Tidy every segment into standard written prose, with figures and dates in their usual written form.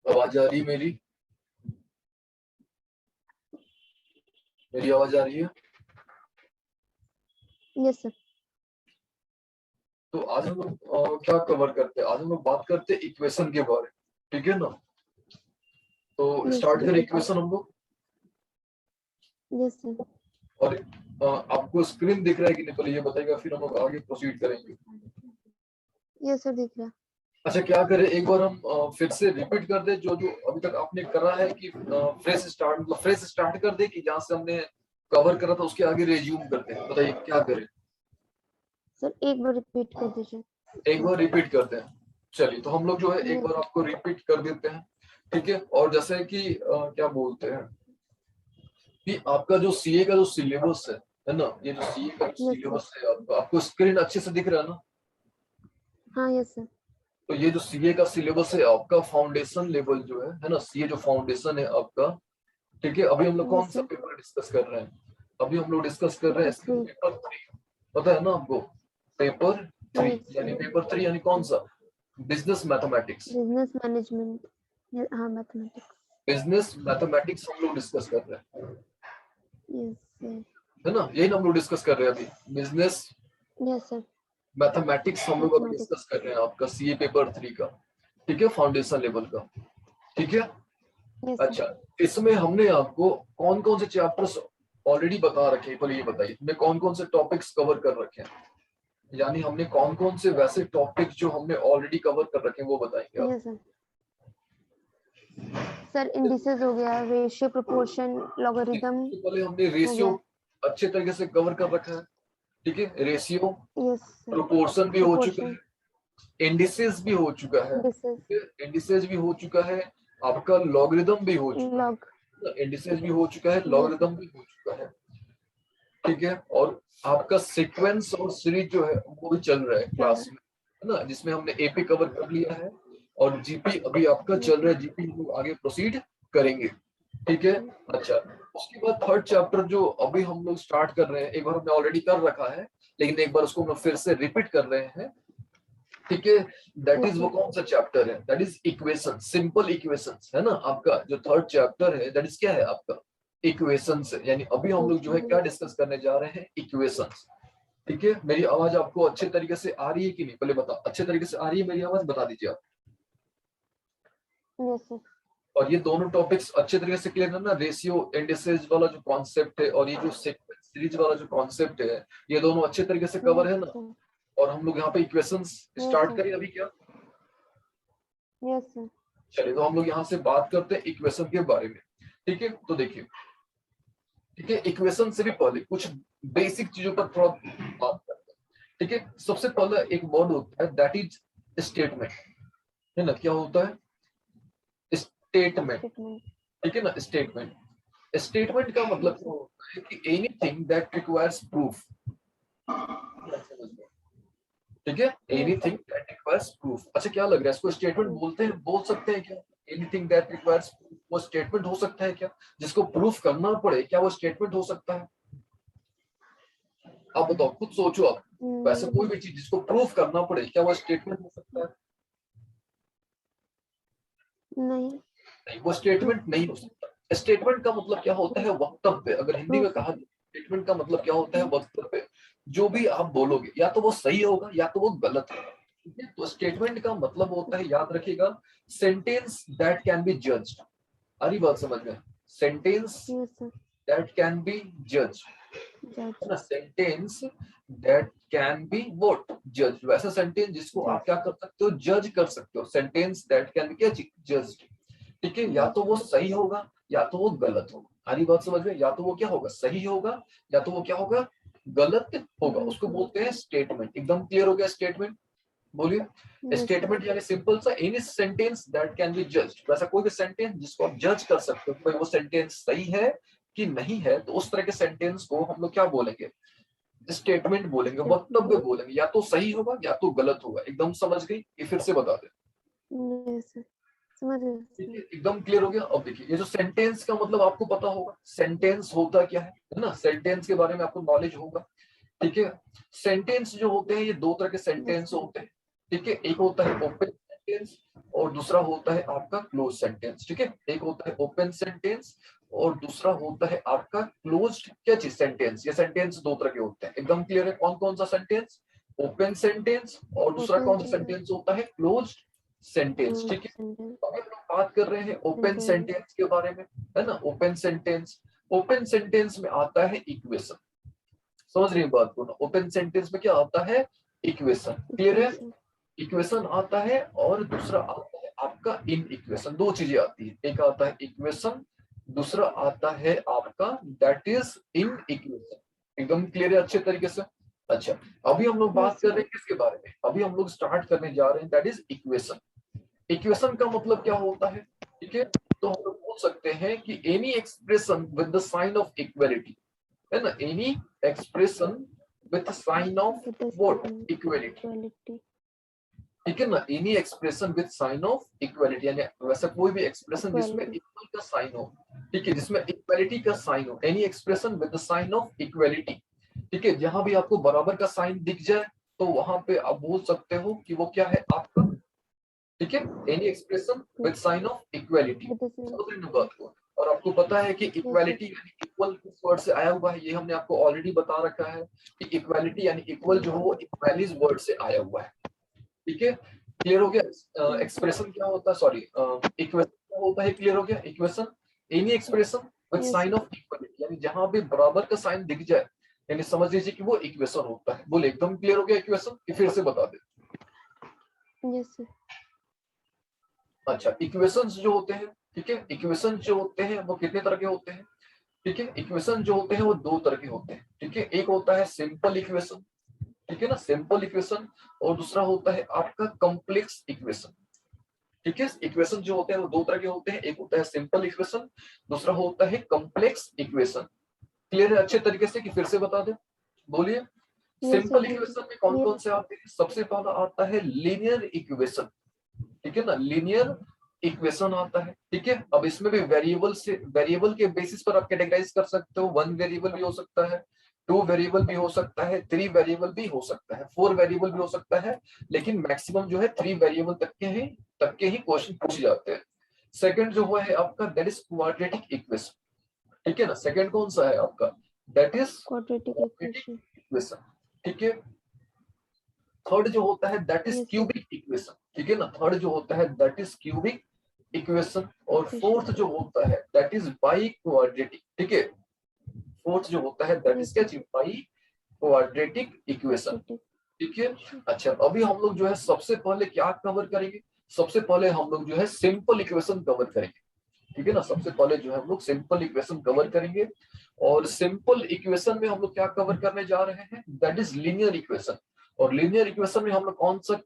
आवाज आ रही है मेरी? मेरी आवाज आ रही है? Yes sir. तो आज हम लोग क्या कवर करते हैं? आज हम लोग बात करते हैं इक्वेशन के बारे में, ठीक है ना? तो Yes, स्टार्ट sir. करें इक्वेशन हम लोग। Yes sir. और आपको स्क्रीन दिख रहा है कि नहीं, पहले ये बताइएगा, फिर हम लोग आगे प्रोसीड करेंगे। यस सर, दिख रहा है। अच्छा, क्या करें, एक बार हम फिर से रिपीट कर दे जो जो अभी तक आपने करा है, कि फ्रेश स्टार्ट कर दे, कि जहाँ से हमने कवर करा था उसके आगे रिज्यूम करते हैं। बताइए क्या करें? सर एक बार रिपीट कर दीजिए। एक बार रिपीट करते हैं। चलिए, तो हम लोग जो है एक Yes, बार आपको रिपीट कर देते हैं, ठीक है? और जैसे कि क्या बोलते हैं कि आपका जो सीए का जो सिलेबस है ना, ये जो सीए का जो yes, sir. सिलेबस है आपको स्क्रीन अच्छे से दिख रहा है ना? हाँ यस सर। तो ये जो सीए का सिलेबस है आपका फाउंडेशन लेवल जो है ना, सीए जो फाउंडेशन है आपका, ठीक है? अभी हम लोग कौन यस सा सर। पेपर डिस्कस कर रहे हैं? अभी हम लोग डिस्कस कर रहे हैं पेपर 3। पेपर 3। पता है ना आपको? पेपर 3 यस यानी सर। पेपर 3 यानी कौन सा? Business mathematics. Business management. हाँ, मैथमेटिक्स। बिजनेस मैथमेटिक्स हम लोग डिस्कस कर रहे हैं, यस सर। है ना? यही हम लोग डिस्कस कर रहे हैं अभी, बिजनेस यस सर। मैथमेटिक्स हम लोग अभी डिस्कस मैथमेटिक्स। कर रहे हैं आपका सीए पेपर 3 का, ठीक है? फाउंडेशन लेवल का, ठीक है? Yes sir. अच्छा, इसमें हमने आपको कौन कौन से चैप्टर्स ऑलरेडी बता रखे हैं, पहले ये बताइए, हमने कौन कौन से टॉपिक्स कवर कर रखे हैं? यानी हमने कौन कौन से वैसे टॉपिक जो हमने ऑलरेडी कवर कर रखे हैं वो बताएंगे आप। Yes sir. सर इंडिसेस हो गया, रेशियो, प्रोपोर्शन, लॉगरिदम सबसे पहले हमने हो रेशियो गया। अच्छे तरीके से कवर कर रखा है, ठीक है? Ratio, yes sir. प्रोपोर्शन भी हो चुका प्रोपोर्शन, है, इंडिसेस भी हो चुका है, इंडिसेस, इंडिसेस भी हो चुका है, आपका लॉगरिदम भी हो चुका लॉग। है, इंडिसेस भी हो चुका है, यस सर। लॉगरिदम भी हो चुका है, ठीक है? और आपका सीक्वेंस और सीरीज जो है वो भी चल रहा है चल रहा क्लास में, है ना? जिसमें हमने एपी कवर कर लिया है, और जीपी अभी आपका है। चल यस रहा है, जीपी हम लोग आगे प्रोसीड करेंगे, ठीक है? अच्छा, उसके बाद थर्ड चैप्टर जो अभी हम लोग स्टार्ट कर रहे हैं, एक बार हमने ऑलरेडी कर रखा है, लेकिन एक बार उसको हम लोग फिर से रिपीट कर रहे हैं, ठीक है? दैट इज वो सर। कौन सा चैप्टर है? That is equation, simple equations, है ना? आपका जो थर्ड चैप्टर है दैट इज क्या है आपका? इक्वेशंस है। यानी अभी हम लोग जो है क्या डिस्कस करने जा रहे हैं? इक्वेशंस, ठीक है? मेरी आवाज आपको अच्छे तरीके से आ रही है कि नहीं, पहले बता, अच्छे तरीके से आ रही है मेरी आवाज? बता दीजिए आप। Yes sir. और ये दोनों टॉपिक्स अच्छे तरीके से क्लियर है ना? रेशियो इंडिसेस वाला जो कॉन्सेप्ट है और ये जो सीरीज वाला जो कॉन्सेप्ट है, ये दोनों अच्छे तरीके से कवर है यस ना? सर। और हम लोग यहाँ पे इक्वेशंस यस स्टार्ट सर। करें अभी क्या? Yes sir. चलिए, तो हम लोग यहाँ से बात करते हैं इक्वेशन के बारे में, ठीक है? तो देखिए, ठीक है, इक्वेशन से भी पहले कुछ बेसिक चीजों पर थोड़ा बात करते हैं, ठीक है? सबसे पहला एक वर्ड होता है दैट इज स्टेटमेंट, है ना? क्या होता है? Statement, statement. ठीक है ना? स्टेटमेंट, स्टेटमेंट का मतलब यस क्या सर। होता है कि एनीथिंग दैट रिक्वायर्स प्रूफ, ठीक है? Yes sir. Anything that requires proof. अच्छा, क्या लग रहा है, इसको स्टेटमेंट बोलते हैं, बोल सकते हैं क्या? एनीथिंग दैट रिक्वायर्स प्रूफ वो स्टेटमेंट हो सकता है क्या? जिसको प्रूफ करना पड़े, क्या वो स्टेटमेंट हो सकता है? आप बताओ, खुद सोचो आप। वैसे कोई भी चीज जिसको प्रूफ करना पड़े, क्या वो स्टेटमेंट हो सकता है? नहीं। नहीं, वो स्टेटमेंट नहीं हो सकता। स्टेटमेंट का मतलब क्या होता है? वक्तव्य। अगर हिंदी में प्रूफ। कहा, स्टेटमेंट का मतलब क्या होता है? वक्तव्य। जो भी आप बोलोगे या तो वो सही होगा या तो वो गलत होगा, ठीक है? तो स्टेटमेंट का मतलब होता है, याद रखिएगा, sentence that can be judged. आ रही बात समझ में? Sentence yes sir. That can be judged, है जज। ना? Sentence that can be what? जज। वैसा सेंटेंस जिसको आप जज। क्या कर सकते हो? जज कर सकते हो। सेंटेंस दैट कैन बी क्या? जज्ड, ठीक है? या तो वो सही होगा या तो वो गलत होगा। सारी बात समझ में? या तो वो क्या होगा? सही होगा या तो वो क्या होगा? गलत होगा। गलत उसको होगा। बोलते हैं स्टेटमेंट। एकदम क्लियर हो गया? स्टेटमेंट बोलिए। Yes sir. स्टेटमेंट यानी सिंपल सा any sentence that can be judged. वैसा कोई भी सेंटेंस जिसको आप जज कर सकते हो कि भाई वो सेंटेंस सही है कि नहीं है, तो उस तरह के सेंटेंस को हम लोग क्या बोलेंगे? स्टेटमेंट बोलेंगे, वक्तव्य स्टेटमेंट। बोलेंगे। या तो सही होगा या तो गलत होगा। एकदम समझ गई? ये फिर से बता दे, यस सर, समझ गए ठीक सर। है? एकदम क्लियर हो गया? अब देखिए, ये जो सेंटेंस का मतलब आपको पता होगा, सेंटेंस होता क्या है ना? सेंटेंस के बारे में आपको नॉलेज होगा, ठीक है? सेंटेंस जो होते हैं ये दो तरह के यस सेंटेंस सर। होते हैं, ठीक है? एक होता है ओपन, सेंटेंस और दूसरा होता है आपका क्लोज सेंटेंस। ठीक है, एक होता है ओपन सेंटेंस और दूसरा होता है आपका क्लोज्ड क्या चीज सेंटेंस। ये सेंटेंस दो तरह के होते हैं, एकदम क्लियर है कौन कौन सा सेंटेंस? ओपन सेंटेंस और दूसरा Open कौन सा sentence. सेंटेंस होता है? Closed sentence. Closed ठीक है, sentence. अभी हम लोग बात कर रहे हैं ओपन Sentence. सेंटेंस के बारे में, है ना। ओपन सेंटेंस, ओपन सेंटेंस में आता है इक्वेशन। समझ रही है बात को ना? ओपन सेंटेंस में क्या आता है? इक्वेशन। क्लियर है? Equation. इक्वेशन आता है और दूसरा आता है आपका इन इक्वेशन। दो चीजें आती है, एक आता है इक्वेशन, दूसरा आता है आपका दैट इज इन इक्वेशन। एकदम क्लियर है अच्छे तरीके से? अच्छा, अभी हम लोग बात Yes, कर sir. रहे हैं किसके बारे में? अभी हम लोग स्टार्ट करने जा रहे हैं दैट इज इक्वेशन। इक्वेशन का मतलब क्या होता है? ठीक है, तो हम लोग बोल सकते हैं कि any expression with the sign of equality, है ना। Any expression with sign of With the what? sign equality. equality. ठीक है ना, any expression with sign of equality, यानी वैसा कोई भी एक्सप्रेशन जिसमें Equality. इक्वल का साइन हो। ठीक है, जिसमें इक्वलिटी का साइन हो, any expression with the sign of equality. ठीक है, जहां भी आपको बराबर का साइन दिख जाए तो वहां पे आप बोल सकते हो कि वो क्या है आपका। ठीक है, any expression with sign of equality. With the sign. समझ रहे हैं ना बात को? और आपको पता है कि Yes, sir. इक्वालिटी यानी इक्वल किस वर्ड से आया हुआ है, ये हमने आपको ऑलरेडी बता रखा है कि इक्वालिटी यानी इक्वल जो है वो इक्वालिस वर्ड से आया हुआ है। ठीक है, क्लियर हो गया? एक्सप्रेशन क्या होता है, सॉरी इक्वेशन क्या होता है? क्लियर हो गया? Equation, any expression with Yes, sign sir. Of equality, यानी जहां भी बराबर का साइन दिख जाए, यानी समझ लीजिए कि वो इक्वेशन होता है। बोले एकदम क्लियर हो गया इक्वेशन कि फिर से बता दे? Yes, sir. अच्छा, इक्वेशंस जो होते हैं, ठीक है, इक्वेशन जो होते हैं वो कितने तरह के होते हैं? ठीक है, इक्वेशन जो होते हैं वो दो तरह के होते हैं। ठीक है, एक होता है सिंपल इक्वेशन, ठीक है ना, सिंपल इक्वेशन, और दूसरा होता है आपका कॉम्प्लेक्स इक्वेशन। ठीक है, इक्वेशन जो होते हैं वो दो तरह के होते हैं, एक होता है सिंपल इक्वेशन, दूसरा होता है कॉम्प्लेक्स इक्वेशन। क्लियर है अच्छे तरीके से कि फिर से बता दें? बोलिए। Yes, sir. सिंपल इक्वेशन में कौन कौन से आते हैं? सबसे पहला आता है लीनियर इक्वेशन। ठीक है ना, लीनियर इक्वेशन आता है। ठीक है, अब इसमें भी वेरिएबल से, वेरिएबल के बेसिस पर आप कैटेगराइज कर सकते हो। वन वेरिएबल भी हो सकता है, टू वेरिएबल भी हो सकता है, थ्री वेरिएबल भी हो सकता है, फोर वेरिएबल भी हो सकता है, लेकिन मैक्सिमम जो है थ्री वेरिएबल तक के ही क्वेश्चन पूछे जाते हैं। सेकंड जो हुआ है आपका दैट इज क्वाड्रेटिक इक्वेशन। ठीक है ना, सेकंड कौन सा है आपका? That is Quadratic quadratic equation. Equation. ठीक है, थर्ड जो होता है that is Yes, sir. Cubic equation. ठीक है ना, थर्ड जो होता है दैट इज क्यूबिक इक्वेशन। और Equation. फोर्थ जो होता है दैट इज बाई क्वाड्रेटिक। ठीक है, फोर्थ जो होता है दैट इज Yes, क्या sir. चीज? By quadratic equation. Quadratic. ठीक है, अच्छा अभी हम लोग जो है सबसे पहले क्या कवर करेंगे? सबसे पहले हम लोग जो है सिंपल इक्वेशन कवर करेंगे। ठीक है ना, सबसे पहले जो है हम लोग सिंपल इक्वेशन कवर करेंगे। और सिंपल इक्वेशन में हम लोग क्या कवर करने जा रहे हैं? That is linear equation. और लीनियर इक्वेशन में हम लोग कौन सा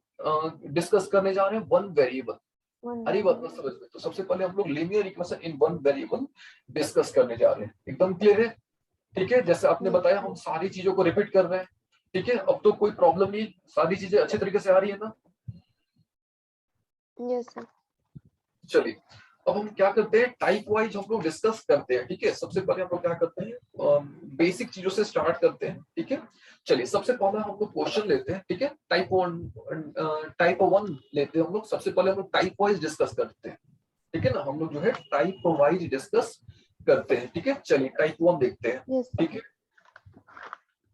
डिस्कस करने जा रहे हैं? One variable. One हरी बात ना variable. समझ में, तो सबसे पहले हम लोग linear equation in one variable discuss करने जा रहे हैं। एकदम क्लियर है? ठीक है, जैसे आपने Yes, बताया sir. हम सारी चीजों को रिपीट कर रहे हैं। ठीक है, अब तो कोई प्रॉब्लम नहीं, सारी चीजें अच्छे तरीके से आ रही है ना? Yes, sir. चलिए, अब हम क्या करते हैं, टाइप वाइज हम लोग डिस्कस करते हैं। ठीक है, सबसे पहले हम लोग क्या करते हैं, बेसिक चीजों से स्टार्ट करते हैं। ठीक है, चलिए सबसे पहले हम लोग क्वेश्चन लेते हैं। ठीक है, टाइप वन, टाइप वन लेते हैं हम लोग। सबसे पहले हम लोग टाइप वाइज डिस्कस करते हैं। ठीक है ना, हम लोग जो है टाइप वाइज डिस्कस करते हैं। ठीक है, चलिए टाइप वन देखते हैं। Yes, sir. ठीक है,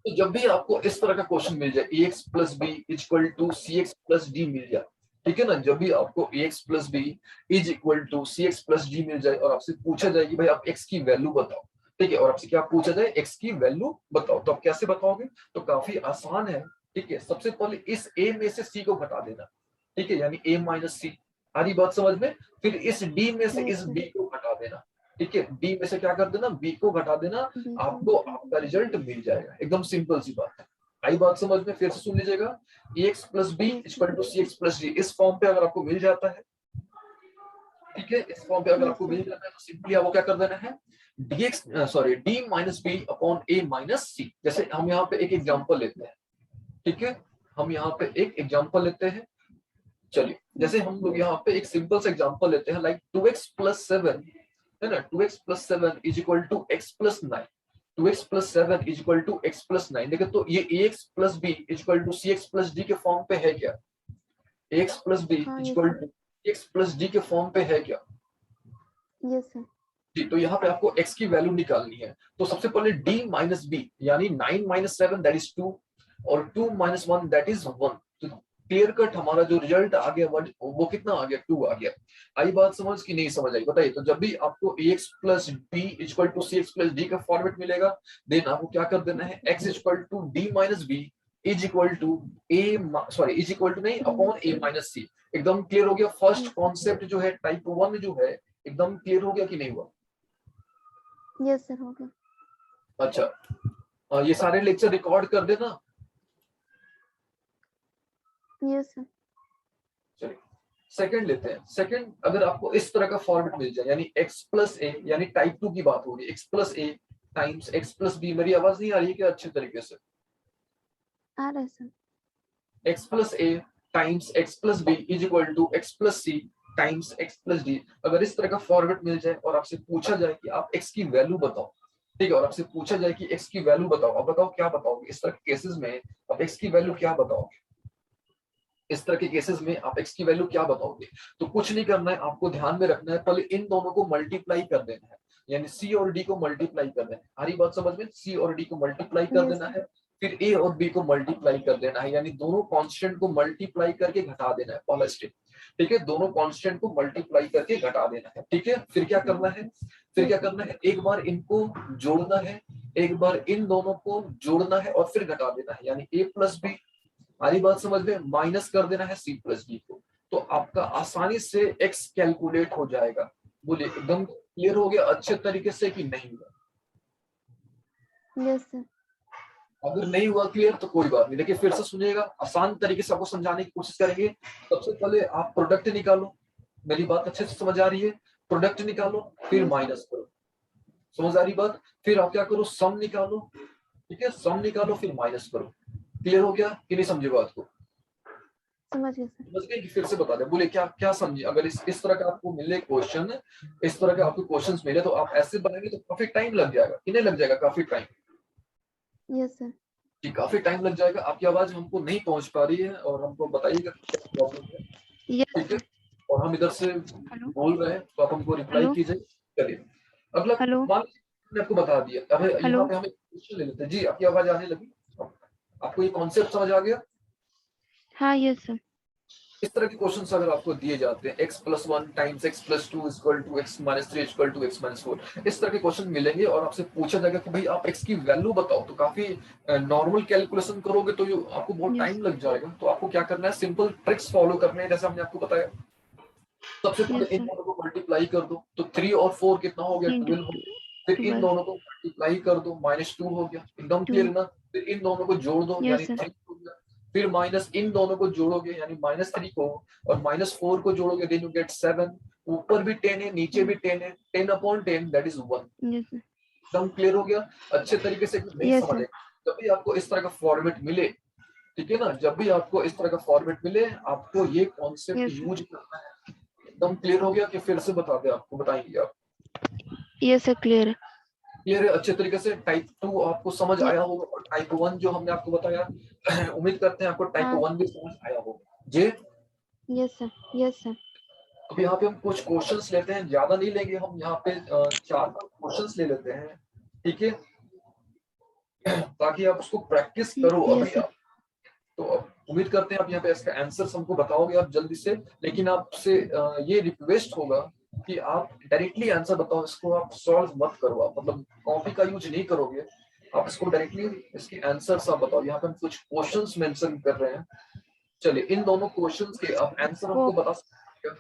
तो जब भी आपको इस तरह का क्वेश्चन मिल जाए, ax plus b equal to c x plus d मिल जाए, ठीक है ना, जब भी आपको ax plus b is equal to c x plus d मिल जाए और आपसे पूछा जाए कि भाई आप x की वैल्यू बताओ, ठीक है, और आपसे क्या पूछा जाए? x की वैल्यू बताओ, तो आप कैसे बताओगे? तो काफी आसान है। ठीक है, सबसे पहले इस a में से c को घटा देना। ठीक है, यानी a माइनस सी। आ रही बात समझ में? फिर इस d में से Yes, इस sir. b को घटा देना। ठीक है, d में से क्या कर देना? b को घटा देना। B. आपको आपका रिजल्ट मिल जाएगा। एकदम सिंपल सी बात है। आई बात समझ में? फिर से सुन लीजिएगा, ax plus b Yes, equal to c x plus d, इस फॉर्म पे अगर आपको मिल जाता है, ठीक है, इस फॉर्म पे अगर yes, आपको sir. मिल जाता है तो सिंपली आपको क्या कर देना है? dx sorry d minus b upon a minus c. जैसे हम यहाँ पे एक एग्जांपल लेते हैं। ठीक है, हम यहाँ पे एक एग्जांपल लेते हैं। चलिए, जैसे हम लोग यहाँ पे एक सिंपल सा एग्जांपल लेते हैं, लाइक 2x प्लस 7, है ना, 2x plus 7 is equal to x plus 9। 2x plus 7 is equal to x plus 9। देखिए, तो ये ax plus b is equal to cx plus d के फॉर्म पे है क्या? एक्स प्लस बी हाँ, yes, equal sir. To x plus d के form पे है क्या? Yes, sir. जी, तो यहाँ पे आपको x की वैल्यू निकालनी है। तो सबसे पहले d माइनस बी यानी 9 माइनस 7 दैट इज 2 और 2 माइनस 1 दैट इज 1। तो क्लियर कट हमारा जो रिजल्ट आ गया वो कितना आ गया? 2 आ गया। आई बात समझ कि नहीं समझ आई? बताइए। तो जब भी आपको ax plus b equal to c x plus d का फॉर्मेट मिलेगा, देन आपको क्या कर देना है? x equal to d minus b is equal to a, sorry is equal to नहीं, अपॉन ए माइनस सी। एकदम क्लियर हो गया? फर्स्ट कॉन्सेप्ट जो है टाइप 1 जो है, एकदम क्लियर हो गया कि नहीं हुआ? Yes, sir. हो गया. अच्छा, ये सारे लेक्चर रिकॉर्ड कर देना। Yes, sir. चलिए सेकंड लेते हैं। सेकंड, अगर आपको इस तरह का फॉर्मेट मिल जाए यानी x प्लस ए, यानी टाइप 2 की बात होगी, x plus a times x plus B. मेरी आवाज नहीं आ रही है क्या अच्छे तरीके से? आ रहा है sir. x plus a times x plus b is equal to x plus c times x plus d. अगर इस तरह का फॉर्मेट मिल जाए और आपसे पूछा जाए कि आप x की वैल्यू बताओ, ठीक है, और आपसे पूछा जाए कि x की वैल्यू बताओ, अब बताओ क्या बताओगे? इस तरह के केसेस में आप x की वैल्यू क्या बताओगे? इस तरह के केसेस में आप x की वैल्यू क्या बताओगे? तो कुछ नहीं करना है, आपको ध्यान में रखना है, पहले इन दोनों को मल्टीप्लाई कर देना है, यानी c और d को मल्टीप्लाई कर देना है। हमारी बात समझ में? c और d को मल्टीप्लाई कर Yes, देना sir. है, फिर a और b को मल्टीप्लाई कर देना है, यानी दोनों कांस्टेंट को मल्टीप्लाई करके घटा देना है, पहला स्टेप। ठीक है, दोनों कांस्टेंट को मल्टीप्लाई करके घटा देना है। ठीक है, फिर क्या करना है? फिर क्या करना है? एक बार इनको जोड़ना है, एक बार इन दोनों को जोड़ना है और फिर घटा देना है, यानी a प्लस बी, हमारी बात समझ में, माइनस कर देना है सी प्लस डी को। तो आपका आसानी से x कैलकुलेट हो जाएगा। बोलिए, एकदम क्लियर हो गया अच्छे तरीके से कि नहीं हुआ? Yes, sir. अगर नहीं हुआ क्लियर तो कोई बात नहीं, देखिए फिर से सुनिएगा, आसान तरीके से आपको समझाने की कोशिश करेंगे। सबसे पहले आप प्रोडक्ट निकालो, मेरी बात अच्छे से समझ आ रही है? प्रोडक्ट निकालो, फिर Yes, sir. माइनस करो, समझ आ रही बात? फिर आप क्या करो? सम निकालो, ठीक है, सम निकालो फिर माइनस करो। क्लियर हो गया कि नहीं समझे बात को? समझ गया सर. समझ गए कि फिर से बता दें? बोले क्या क्या समझे? अगर इस तरह का आपको मिले क्वेश्चन, इस तरह के आपको क्वेश्चंस मिले तो आप ऐसे बनाएंगे तो काफी टाइम लग जाएगा, कितने लग जाएगा? काफी टाइम। Yes, sir. जी, काफी टाइम लग जाएगा। आपकी आवाज हमको नहीं पहुंच पा रही है और हमको बताइएगा क्या प्रॉब्लम है। Yes, ठीक है, sir. और हम इधर से हेलो. बोल रहे हैं तो आप हमको रिप्लाई हेलो. कीजिए। चलिए अगला, हेलो. मान लीजिए मैंने आपको बता दिया, अब यहाँ हेलो. पे हम एक क्वेश्चन ले लेते हैं। जी, आपकी आवाज आने लगी? आपको ये कॉन्सेप्ट समझ आ गया? हाँ, yes, sir. इस तरह के क्वेश्चंस अगर आपको दिए जाते हैं, x plus 1 times x plus 2 equal to x minus 3 equal to x minus 4, इस तरह के क्वेश्चन मिलेंगे और आपसे पूछा जाएगा कि भाई आप x की वैल्यू बताओ, तो काफी नॉर्मल कैलकुलेशन करोगे तो आपको बहुत Yes. टाइम लग जाएगा। तो आपको क्या करना है? सिंपल ट्रिक्स फॉलो करने हैं, जैसे हमने आपको बताया। सबसे पहले Yes, इन sir. दोनों को मल्टीप्लाई कर दो, तो 3 और 4 कितना हो गया? Into 12 हो गया। फिर इन 12. दोनों को मल्टीप्लाई कर दो, माइनस 2 हो गया, एकदम क्लियर 2. ना? फिर इन दोनों को जोड़ दो Yes, यानी sir. 3 हो गया। फिर माइनस इन दोनों को जोड़ोगे यानी माइनस 3 को और माइनस 4 को जोड़ोगे, देन यू गेट 7। ऊपर भी 10 है, नीचे भी 10 है, 10 upon 10 that is 1। Yes, sir. एकदम क्लियर हो गया अच्छे तरीके से कि नहीं? Yes, समझे? sir. जब भी आपको इस तरह का फॉर्मेट मिले, ठीक है ना, जब भी आपको इस तरह का फॉर्मेट मिले, आपको ये कॉन्सेप्ट Yes, sir. यूज करना है। एकदम क्लियर हो गया कि फिर से बता दे? आपको बताएंगे आप? Yes, sir. Clear. क्लियर है अच्छे तरीके से? टाइप 2 आपको समझ Ye- आया होगा और टाइप 1 जो हमने आपको बताया उम्मीद करते हैं आपको टाइप हाँ. 1 भी समझ आया होगा जी। Yes, sir. Yes, sir. अब यहाँ पे हम कुछ क्वेश्चंस लेते हैं, ज्यादा नहीं लेंगे हम, यहाँ पे 4 क्वेश्चंस ले लेते हैं, ठीक है, ताकि आप उसको प्रैक्टिस करो Yes, अभी sir. आप। तो अब उम्मीद करते हैं आप यहाँ पे इसका आंसर हमको बताओगे आप जल्दी से, लेकिन आपसे ये रिक्वेस्ट होगा कि आप डायरेक्टली आंसर बताओ, इसको आप सॉल्व मत करो, आप मतलब कॉपी का यूज नहीं करोगे, आप इसको डायरेक्टली इसके आंसर्स आप बताओ। यहाँ पे हम कुछ क्वेश्चंस मेंशन कर रहे हैं। चलिए इन दोनों क्वेश्चंस के आप आंसर हमको Oh, बता सकते हैं?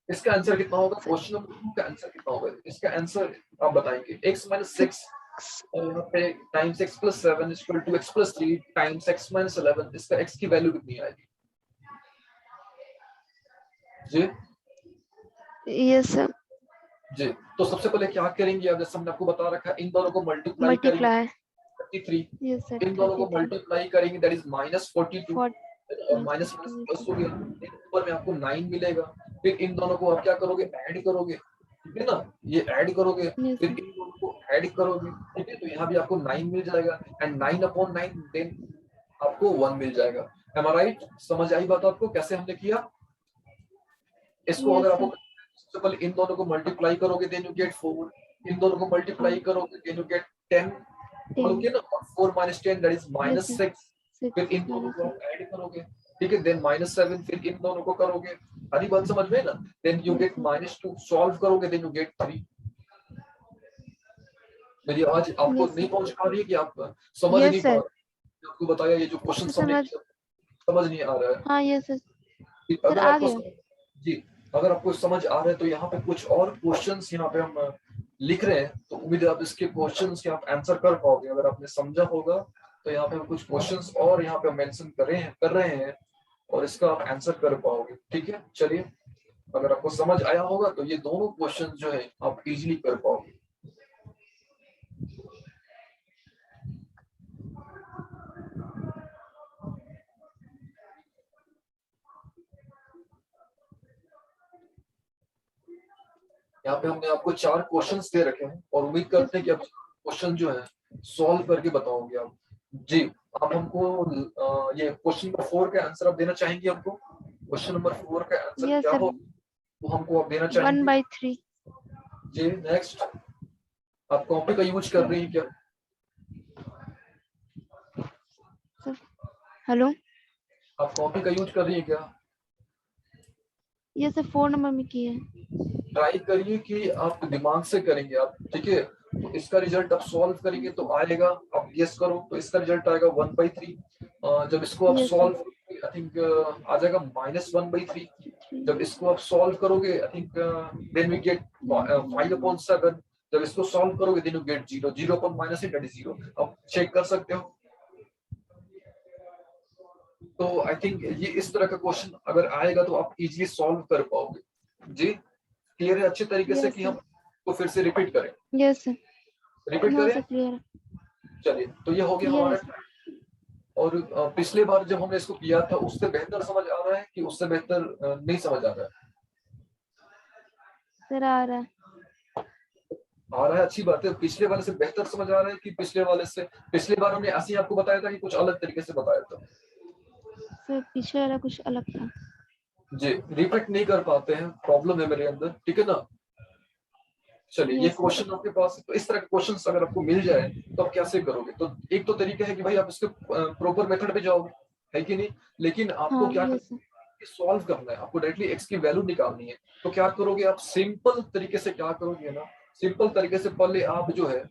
इसका आंसर कितना होगा? क्वेश्चन नंबर 2 का आंसर कितना होगा? इसका आंसर आप बताएंगे x माइनस 6 6. और यहाँ पे times x plus 7 equal to x plus 3 times x minus 11। इसका x की वैल्यू कितनी आएगी जी? Yes, sir. जी, तो सबसे पहले क्या करेंगे आप? जैसे हमने आपको बता रखा है, इन दोनों को मल्टीप्लाई करेंगे Multiply. 33, Yes, sir. इन दोनों को 33. मल्टीप्लाई करेंगे दैट इज माइनस 42 4. और Minus minus 42. Minus Yes, plus sir. हो गया, ऊपर में आपको 9 मिलेगा। फिर इन दोनों को आप क्या करोगे? ऐड करोगे, ठीक है ना, ये ऐड करोगे, Yes, फिर sir. इन दोनों को ऐड करोगे, ठीक है, तो यहाँ भी आपको 9 मिल जाएगा एंड 9 अपॉन 9 देन आपको 1 मिल जाएगा। एम आई राइट? समझ आई बात आपको कैसे हमने किया? इसको अगर Yes, आपको sir. सबसे पहले इन दोनों को मल्टीप्लाई करोगे देन यू गेट 4, इन दोनों को मल्टीप्लाई करोगे देन यू गेट 10, बोलो 10. कि ना 4 minus 10 that is Yes, sir. -6, 6 फिर इन दोनों minus को 6. आप ऐड करोगे, ठीक है, देन -7, फिर इन दोनों को करोगे, सारी बात समझ में है ना, then you Yes, get sir. -2, solve करोगे देन यू गेट 3। मेरी आवाज आपको Yes, नहीं sir. पहुंच पा रही है कि आप समझ Yes, नहीं पा sir. रहे? आपको बताया ये जो क्वेश्चन हमने समझ, किया समझ नहीं आ रहा है हाँ, yes, sir. कि सर अगर आ आपको गया. जी, अगर आपको समझ आ रहा है तो यहाँ पे कुछ और क्वेश्चंस यहाँ पे हम लिख रहे हैं, तो उम्मीद है आप इसके क्वेश्चंस के आप आंसर कर पाओगे। अगर आपने समझा होगा तो यहाँ पे हम कुछ क्वेश्चंस और यहाँ पे मेंशन कर रहे हैं और इसका आप आंसर कर पाओगे, ठीक है। चलिए, अगर आपको समझ आया होगा तो ये दोनों क्वेश्चन जो है आप इजीली कर पाओगे। यहाँ पे हमने आपको 4 क्वेश्चंस दे रखे हैं और उम्मीद करते हैं कि आप क्वेश्चन जो है सॉल्व करके बताओगे आप। जी, आप हमको ये क्वेश्चन नंबर 4 का आंसर आप देना चाहेंगे हमको? क्वेश्चन नंबर 4 का आंसर Yes, क्या sir. हो वो हमको आप देना 1 चाहेंगे? by 3. जी, नेक्स्ट, आप कॉपी का यूज कर रही हैं क्या? Sir. Hello. आप कॉपी का यूज कर रही हैं क्या? Yes, sir. 4 नंबर में की है. ट्राई करिए कि आप दिमाग से करेंगे आप, ठीक है। तो इसका रिजल्ट आप सॉल्व करेंगे तो आएगा, आप गेस करो, तो इसका रिजल्ट आएगा 1/3। जब इसको आप Yes, sir. सॉल्व करोगे आई थिंक आ जाएगा -1/3। 3. जब इसको आप सॉल्व करोगे I think then we get 5/7। जब इसको सॉल्व करोगे then you get 0, 0/-8 that is 0। आप चेक कर सकते हो। तो आई थिंक ये इस तरह का क्वेश्चन अगर आएगा तो आप इजीली सॉल्व कर पाओगे। जी, क्लियर है अच्छे तरीके से Yes, कि sir. हम तो फिर से रिपीट करें? Yes, sir. रिपीट No, करें? sir. Clear. चलिए, तो ये हो गया Clear है, हमारा। sir. और पिछले बार जब हमने इसको किया था उससे बेहतर समझ आ रहा है कि उससे बेहतर नहीं समझ आ रहा है? सर आ रहा है. आ रहा है, अच्छी बात है। पिछले वाले से बेहतर समझ आ रहा है कि पिछले वाले से? पिछले बार हमने ऐसे ही आपको बताया था कि कुछ अलग तरीके से बताया था? सर पीछे वाला कुछ अलग था. जी, रिपीट नहीं कर पाते हैं, प्रॉब्लम है मेरे अंदर, ठीक है ना। चलिए, ये Yes, sir. क्वेश्चन आपके पास है, तो इस तरह के क्वेश्चंस अगर आपको मिल जाए तो आप कैसे करोगे? तो एक तो तरीका है कि भाई आप इसके प्रॉपर मेथड पे जाओगे, है कि नहीं। लेकिन आपको हाँ, क्या yes, sir. सॉल्व करना है, आपको डायरेक्टली एक्स की वैल्यू निकालनी है। तो क्या करोगे आप? सिंपल तरीके से क्या करोगे ना, सिंपल तरीके से पहले आप जो है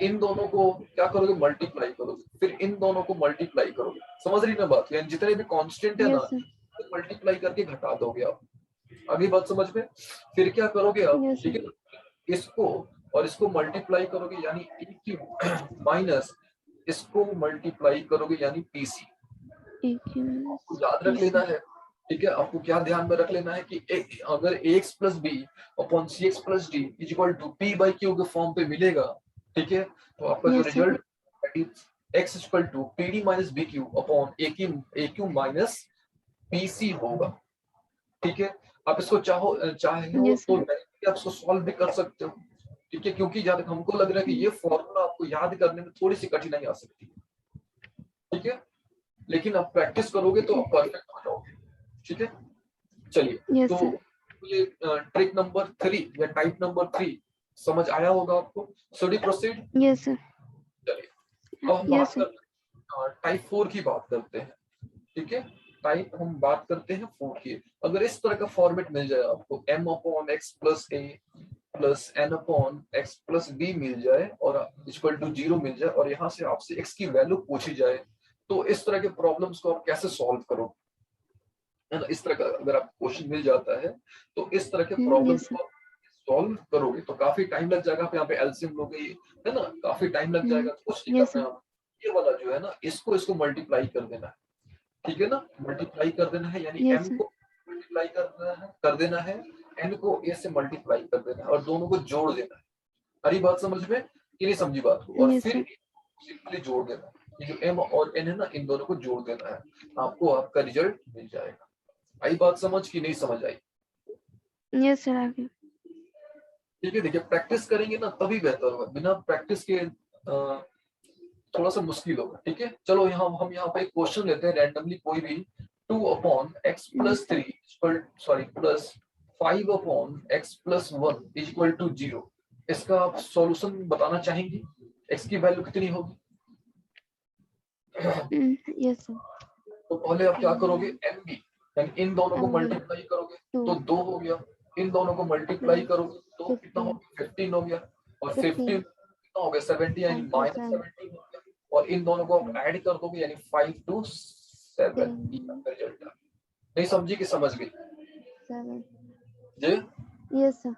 इन दोनों को क्या करोगे? मल्टीप्लाई करोगे, फिर इन दोनों को मल्टीप्लाई करोगे। समझ रही ना बात? यानी जितने भी कांस्टेंट है ना, Yes, sir. मल्टीप्लाई करके घटा दोगे आप। अगली बात समझ में? फिर क्या करोगे आप, Yes, sir. ठीक है, इसको और इसको मल्टीप्लाई करोगे यानी ए क्यूब माइनस इसको मल्टीप्लाई करोगे यानी पीसी। AQ आपको minus याद रख लेना PC. है, ठीक है। आपको क्या ध्यान में रख लेना है कि अगर ax plus B upon C x plus D is equal to P by Q के फॉर्म पे मिलेगा, ठीक है, तो आपका जो Yes, sir. Result X is equal to P D minus B Q upon A Q minus PC होगा, ठीक है। आप इसको चाहे हो Yes, तो sir. आप इसको सॉल्व भी कर सकते हो, ठीक है, क्योंकि जहां तक हमको लग रहा है कि ये फॉर्मूला आपको याद करने में थोड़ी सी कठिनाई आ सकती है, ठीक है, लेकिन आप प्रैक्टिस करोगे तो आप परफेक्ट हो जाओगे, ठीक है। चलिए, Yes, तो sir. ये ट्रिक नंबर 3 या टाइप नंबर 3 समझ आया होगा आपको। Should we proceed? Yes, sir. चलिए, अब हम Yes, बात sir. करते हैं टाइप 4 की बात करते हैं, ठीक है। टाइप हम बात करते हैं 4 की। अगर इस तरह का फॉर्मेट मिल जाए आपको m upon x plus a plus n upon x plus b मिल जाए और इक्वल टू 0 मिल जाए और यहाँ से आपसे x की वैल्यू पूछी जाए, तो इस तरह के प्रॉब्लम्स को आप कैसे सॉल्व करोगे, है ना। इस तरह का अगर आपको क्वेश्चन मिल जाता है तो इस तरह के प्रॉब्लम्स Yes, sir. को आप सॉल्व करोगे तो काफी टाइम लग जाएगा। आप यहाँ पे एलसीएम लोगे, है ना, काफी टाइम लग जाएगा। तो कुछ नहीं Yes, करना sir. है आप, ये वाला जो है ना इसको मल्टीप्लाई कर देना है, ठीक है ना, मल्टीप्लाई कर देना है यानी Yes, m sir. को मल्टीप्लाई कर देना है n को a से मल्टीप्लाई कर देना है और दोनों को जोड़ देना है। हरी बात समझ में कि नहीं समझी बात को? और Yes, फिर sir. सिंपली जोड़ देना है, ये जो m और n है ना इन दोनों को जोड़ देना है, आपको आपका रिजल्ट मिल जाएगा। आई बात समझ की नहीं समझ आई? Yes, sir. आगे. ठीक है, देखिए प्रैक्टिस करेंगे ना तभी बेहतर होगा, बिना प्रैक्टिस के थोड़ा सा मुश्किल होगा, ठीक है। चलो हम यहाँ पे एक क्वेश्चन लेते हैं रैंडमली कोई भी, 2/x+3 सॉरी प्लस 5/x+1 = 0। इसका आप सॉल्यूशन बताना चाहेंगे, x की वैल्यू कितनी होगी? Yes, sir. तो पहले आप क्या करोगे, mb यानी इन दोनों को MB, मल्टीप्लाई करोगे 2 तो 2 हो गया, इन दोनों को मल्टीप्लाई plus करोगे तो कितना हो 15, गया, 15 हो गया, और 15 15 कितना हो गया, 70 यानी and plus -17 1, हो गया, और इन दोनों को आप ऐड कर दोगे यानी 5 to 7 10, रिजल्ट आ। नहीं समझी कि समझ गई 7. जी? Yes, sir.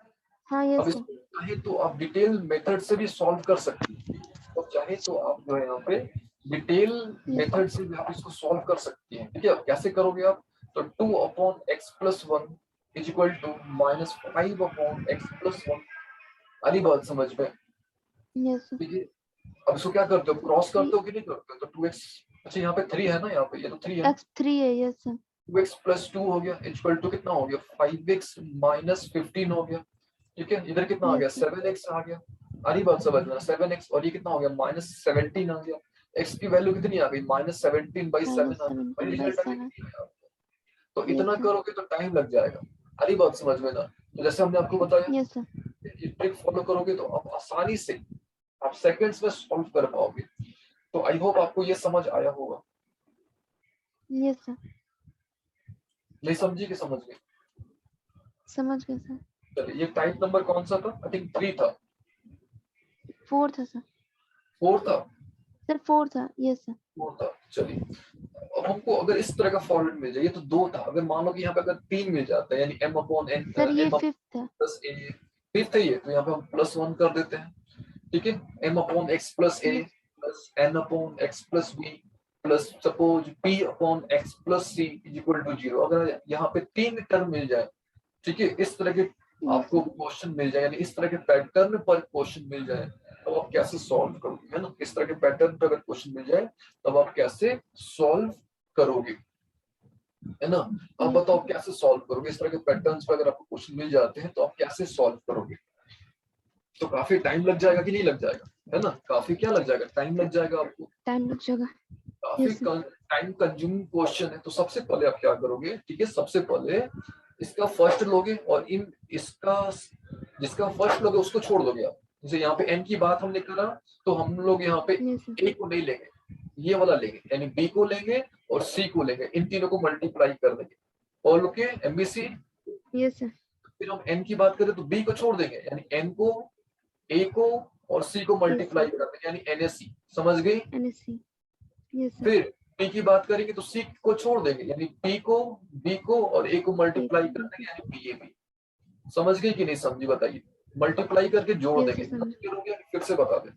हाँ, अब yes, sir. इसको चाहे तो आप डिटेल मेथड से भी सॉल्व कर सकते हैं, तो चाहे तो आप जो है यहाँ पे डिटेल मेथड से भी आप इसको सॉल्व कर सकती हैं, ठीक है। अब कैसे करोगे आप, तो 2/x+1 = -5/x+1, आनी बात समझ में, Yes, sir. ठीक है। अब इसको क्या करते हो, क्रॉस करते हो कि नहीं करते हो, तो 2x, अच्छा यहाँ पे 3 है ना, यहाँ पे ये तो 3 है, X3 है, yes, sir. 2x+2 हो गया = कितना हो गया, 5x - 15 हो गया, ठीक है। इधर कितना आ गया, Yes, sir. 7x आ गया, आनी बात समझ में, 7x, और ये कितना हो गया, -17 आ गया, x की वैल्यू कितनी आ गई, -17/7 आ गई, वही रिजल्ट आ गया। -17/7. तो Yes, इतना sir. करोगे तो टाइम लग जाएगा, आनी बात समझ में ना। तो जैसे हमने आपको बताया, Yes, sir. ये ट्रिक फॉलो करोगे तो आप आसानी से आप सेकंड्स में सॉल्व कर पाओगे। तो आई होप आपको ये समझ आया होगा। Yes, sir. नहीं समझी कि समझ गए? समझ गए, sir. चलिए, ये टाइप नंबर कौन सा था, आई थिंक 3 था, 4 था, sir. 4 था, Sir, 4 था. Yes, sir. 4 था। चलिए, अब हमको अगर इस तरह का फॉर्मेट मिल जाए, ये तो 2 था, अगर मान लो कि यहाँ पे अगर 3 मिल जाता है यानी m/n Sir, ये m 5th था. प्लस a, 5th है ये, तो यहाँ पे हम +1 कर देते हैं, ठीक है। m/x + a Yes. Plus n/x + b plus suppose p/x + c = 0। अगर यहाँ पे 3 टर्म मिल जाए, ठीक है, इस तरह के Yes, आपको sir. क्वेश्चन मिल जाए, यानी इस तरह के पैटर्न पर क्वेश्चन मिल जाए, तब आप कैसे सॉल्व करोगे, है ना। इस तरह के पैटर्न पर अगर क्वेश्चन मिल जाए तब आप कैसे सॉल्व करोगे, है ना। अब Yes, बताओ sir. कैसे सॉल्व करोगे, इस तरह के पैटर्न्स पर अगर आपको क्वेश्चन मिल जाते हैं तो आप कैसे सॉल्व करोगे। तो काफी टाइम लग जाएगा कि नहीं लग जाएगा, है ना, काफी क्या लग जाएगा, टाइम लग जाएगा आपको, Time लग जाएगा. काफी Yes, sir. Time consuming question है। तो सबसे पहले आप क्या करोगे, ठीक है, सबसे पहले इसका फर्स्ट लोगे और इन इसका जिसका फर्स्ट लोगे उसको छोड़ दोगे आप। जैसे यहाँ पे n की बात हमने करा, तो हम लोग यहाँ पे Yes, sir. a को नहीं लेंगे, ये वाला लेंगे, यानी b को लेंगे और c को लेंगे, इन तीनों को मल्टीप्लाई कर देंगे, और लोग के MBC। Yes, sir. फिर हम n की बात करें तो b को छोड़ देंगे, यानी n को, a को और c को Yes, मल्टीप्लाई sir. कर देंगे, यानी NaC, समझ गई। NSC. Yes, sir. फिर p की बात करेंगे तो c को छोड़ देंगे, यानी p को, b को और a को मल्टीप्लाई कर देंगे, यानी PAB। समझ गई कि नहीं समझी, बताइए। मल्टीप्लाई करके जोड़ Yes, देंगे, sir, समझ। क्लियर हो गया, फिर से बता दें।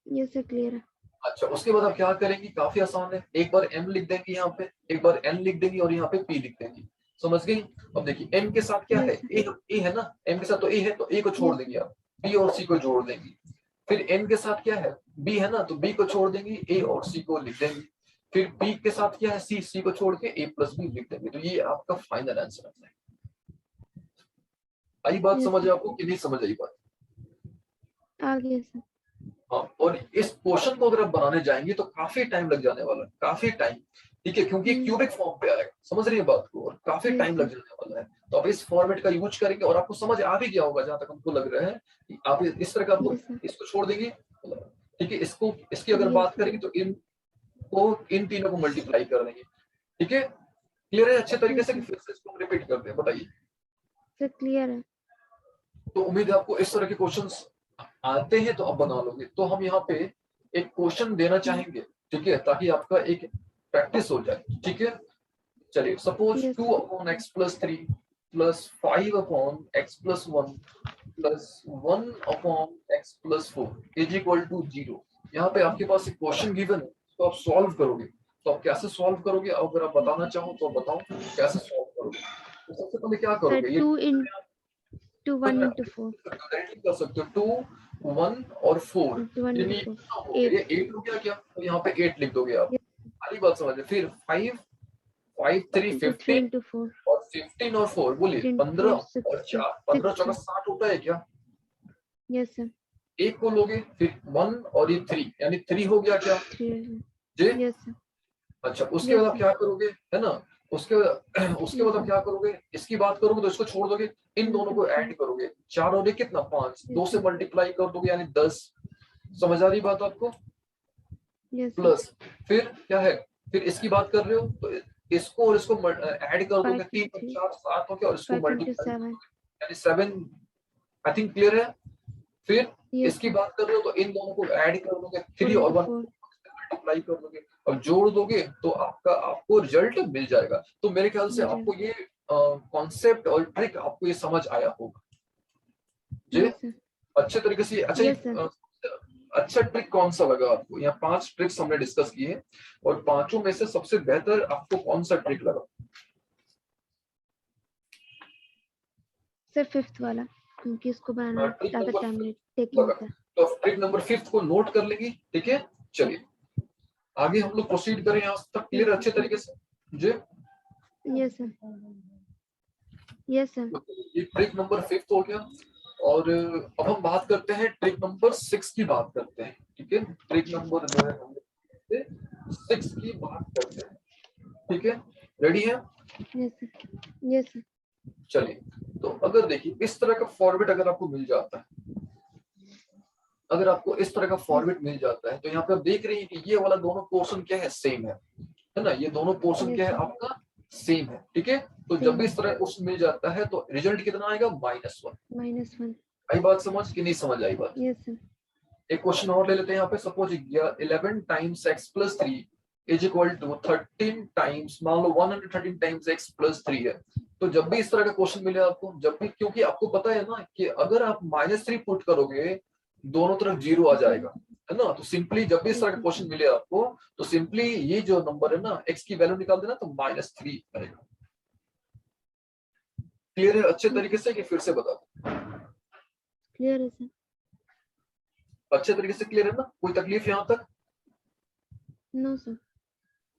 Yes, sir. Clear है. अच्छा, उसके बाद आप क्या करेंगे, काफी आसान है, एक बार m लिख देंगे यहाँ पे, एक बार n लिख देंगे और यहाँ पे p लिख देंगे, समझ गई। अब देखिए m के साथ क्या है, Yes, a है ना, m के साथ तो a है, तो a को छोड़ Yes. देंगे आप, b और c को जोड़ देंगे। फिर n के साथ क्या है, b है ना, तो b को छोड़ देंगे, a और c को लिख देंगे। फिर p के साथ क्या है, c को छोड़ के a + b लिख देंगे। तो ये आपका फाइनल आंसर आता है। आई बात Yes, समझ sir. आपको कि नहीं समझ आई बात? आ गया, सर. हाँ, और इस क्वेश्चन को अगर आप बनाने जाएंगे तो काफी टाइम लग जाने वाला है, काफी टाइम, ठीक है, क्योंकि क्यूबिक फॉर्म पे आएगा, समझ रही है बात को, और काफी Yes, टाइम लग sir. जाने वाला है। तो आप इस फॉर्मेट का यूज करेंगे और आपको समझ आ भी गया होगा, जहां तक हमको लग रहा है कि आप इस तरह का आपको Yes, sir. इसको छोड़ देंगे, ठीक है, इसको, इसकी अगर Yes, बात sir. करेंगे तो इन तीनों को मल्टीप्लाई कर देंगे, ठीक है। क्लियर है अच्छे तरीके Yes, से, कि sir. फिर से इसको रिपीट करते हैं, बताइए। Sir, clear है. तो उम्मीद है आपको इस तरह के क्वेश्चंस आते हैं तो आप बना लोगे। तो हम यहाँ पे एक क्वेश्चन देना चाहेंगे, ठीक है, ताकि आपका एक प्रैक्टिस हो जाए, ठीक है। चलिए, suppose Yes, 2/x + 3 plus 5/x + 1 plus 1/x + 4 = 0। यहाँ पे आपके पास एक क्वेश्चन गिवन है, तो आप सॉल्व करोगे। तो आप कैसे सॉल्व करोगे, अगर आप बताना चाहो तो बताओ कैसे सॉल्व करोगे। तो सबसे पहले क्या sir. करोगे, ये 1 into 4. डायरेक्टली कर सकते हो, 2, 1 और 4, 1 यानी into 4. कितना हो गया, 8. ये 8 हो गया क्या, तो यहाँ पे 8 लिख दोगे आप, Yes. सारी बात समझ में। फिर 5, 3 Into 3 15 into 4. और 15 और 4 बोलिए 3 into 4 15 और 60. 4, 15 60. 4 60 होता है क्या? Yes, sir. एक को लोगे, फिर 1 और ये 3, यानी 3 हो गया क्या 3 जी? yes sir अच्छा, उसके yes बाद आप sir क्या करोगे, है ना, उसके उसके yes बाद आप sir क्या करोगे, इसकी बात करोगे तो इसको छोड़ दोगे, इन दोनों को 150 ऐड करोगे, 4 और 1 कितना 5, yes 2 से sir मल्टीप्लाई कर दोगे यानी 10। समझ आ रही बात आपको? yes sir प्लस फिर क्या है, फिर इसकी बात कर रहे हो तो इसको और इसको ऐड कर दोगे, 3 और 550 4 7 हो गया, और इसको मल्टीप्लाई 527 यानी 7। आई थिंक क्लियर है। फिर yes इसकी sir बात कर रहे हो तो इन दोनों को ऐड कर दोगे, 3 4 और into 1 4 मल्टीप्लाई कर दोगे और जोड़ दोगे तो आपको रिजल्ट मिल जाएगा। तो मेरे ख्याल से मिल जाएगा आपको ये कॉन्सेप्ट और ट्रिक आपको ये समझ आया होगा जी, yes sir अच्छे तरीके से। अच्छा, yes sir अच्छा ट्रिक कौन सा लगा आपको? यहाँ 5 ट्रिक्स हमने डिस्कस किए और पांचों में से सबसे बेहतर आपको कौन सा ट्रिक लगा? सर 5th वाला, क्योंकि इसको बनाना ट्रिक ज्यादा नंबर टाइम 5 टेकिंग लगा, होता है तो ट्रिक नंबर 5 को नोट कर लेंगे, ठीक है। चलिए आगे हम लोग प्रोसीड करें, यहाँ तक क्लियर yes अच्छे तरीके से जी? yes sir yes sir ये ट्रिक नंबर 5 हो गया और अब हम बात करते हैं ट्रिक नंबर 6 की बात करते हैं, ठीक है। ट्रिक नंबर जो है हम 6 की बात करते हैं, ठीक है। रेडी है? yes sir चलिए, तो अगर देखिए इस तरह का फॉर्मेट अगर आपको मिल जाता है, अगर आपको इस तरह का फॉर्मेट मिल जाता है तो यहाँ पे आप देख रहे हैं कि ये वाला दोनों पोर्शन क्या है, सेम है ना, ये दोनों पोर्शन yes क्या है sir आपका, सेम है, ठीक है। तो जब same भी इस तरह क्वेश्चन मिल जाता है तो रिजल्ट कितना आएगा, -1। -1 आई बात समझ कि नहीं समझ आई बात? yes sir एक क्वेश्चन और ले लेते हैं यहाँ पे, suppose 11 times x plus 3 is equal to 13 times, मान लो 113 टाइम्स x प्लस 3 है। तो जब भी इस तरह का क्वेश्चन मिले आपको, जब भी, क्योंकि आपको पता है ना कि अगर आप -3 पुट करोगे दोनों तरफ 0 आ जाएगा, है ना। तो सिंपली जब भी इस तरह का क्वेश्चन मिले आपको तो सिंपली ये जो नंबर है ना x की वैल्यू निकाल देना तो -3 आएगा। क्लियर है अच्छे तरीके से कि फिर से बता दो? क्लियर है सर अच्छे तरीके से क्लियर है ना, कोई तकलीफ यहाँ तक? नो सर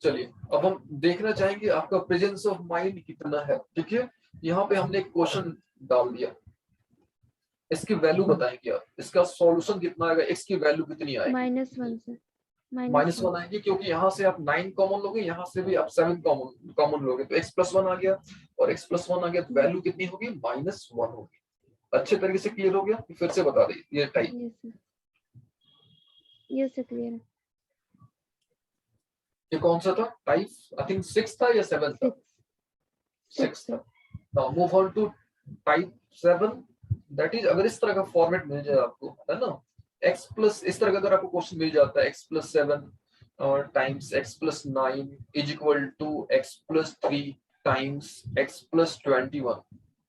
चलिए अब हम देखना चाहेंगे आपका प्रेजेंस ऑफ माइंड कितना है, ठीक है। यहाँ पे हमने एक क्वेश्चन डाल दिया, इसकी वैल्यू बताएंगे आप, इसका सॉल्यूशन कितना आएगा, एक्स की वैल्यू कितनी आएगी? -1 सर -1 आएगी, क्योंकि यहाँ से आप 9 कॉमन लोगे, यहाँ से भी आप 7 कॉमन लोगे, तो x+1 आ गया और x+1 आ गया तो वैल्यू कितनी होगी, -1 होगी। अच्छे तरीके से क्लियर हो गया? फिर से बता दें ये टाइप, yes sir क्लियर है ये कौन सा था टाइप? आई थिंक 6 था या 7 था? 6 था। Now move on to type 7, that is अगर इस तरह का फॉर्मेट मिल जाए आपको, है ना, x प्लस, इस तरह का अगर आपको क्वेश्चन मिल जाता है x+7 और times x+9 is equal to x+3 times x+21,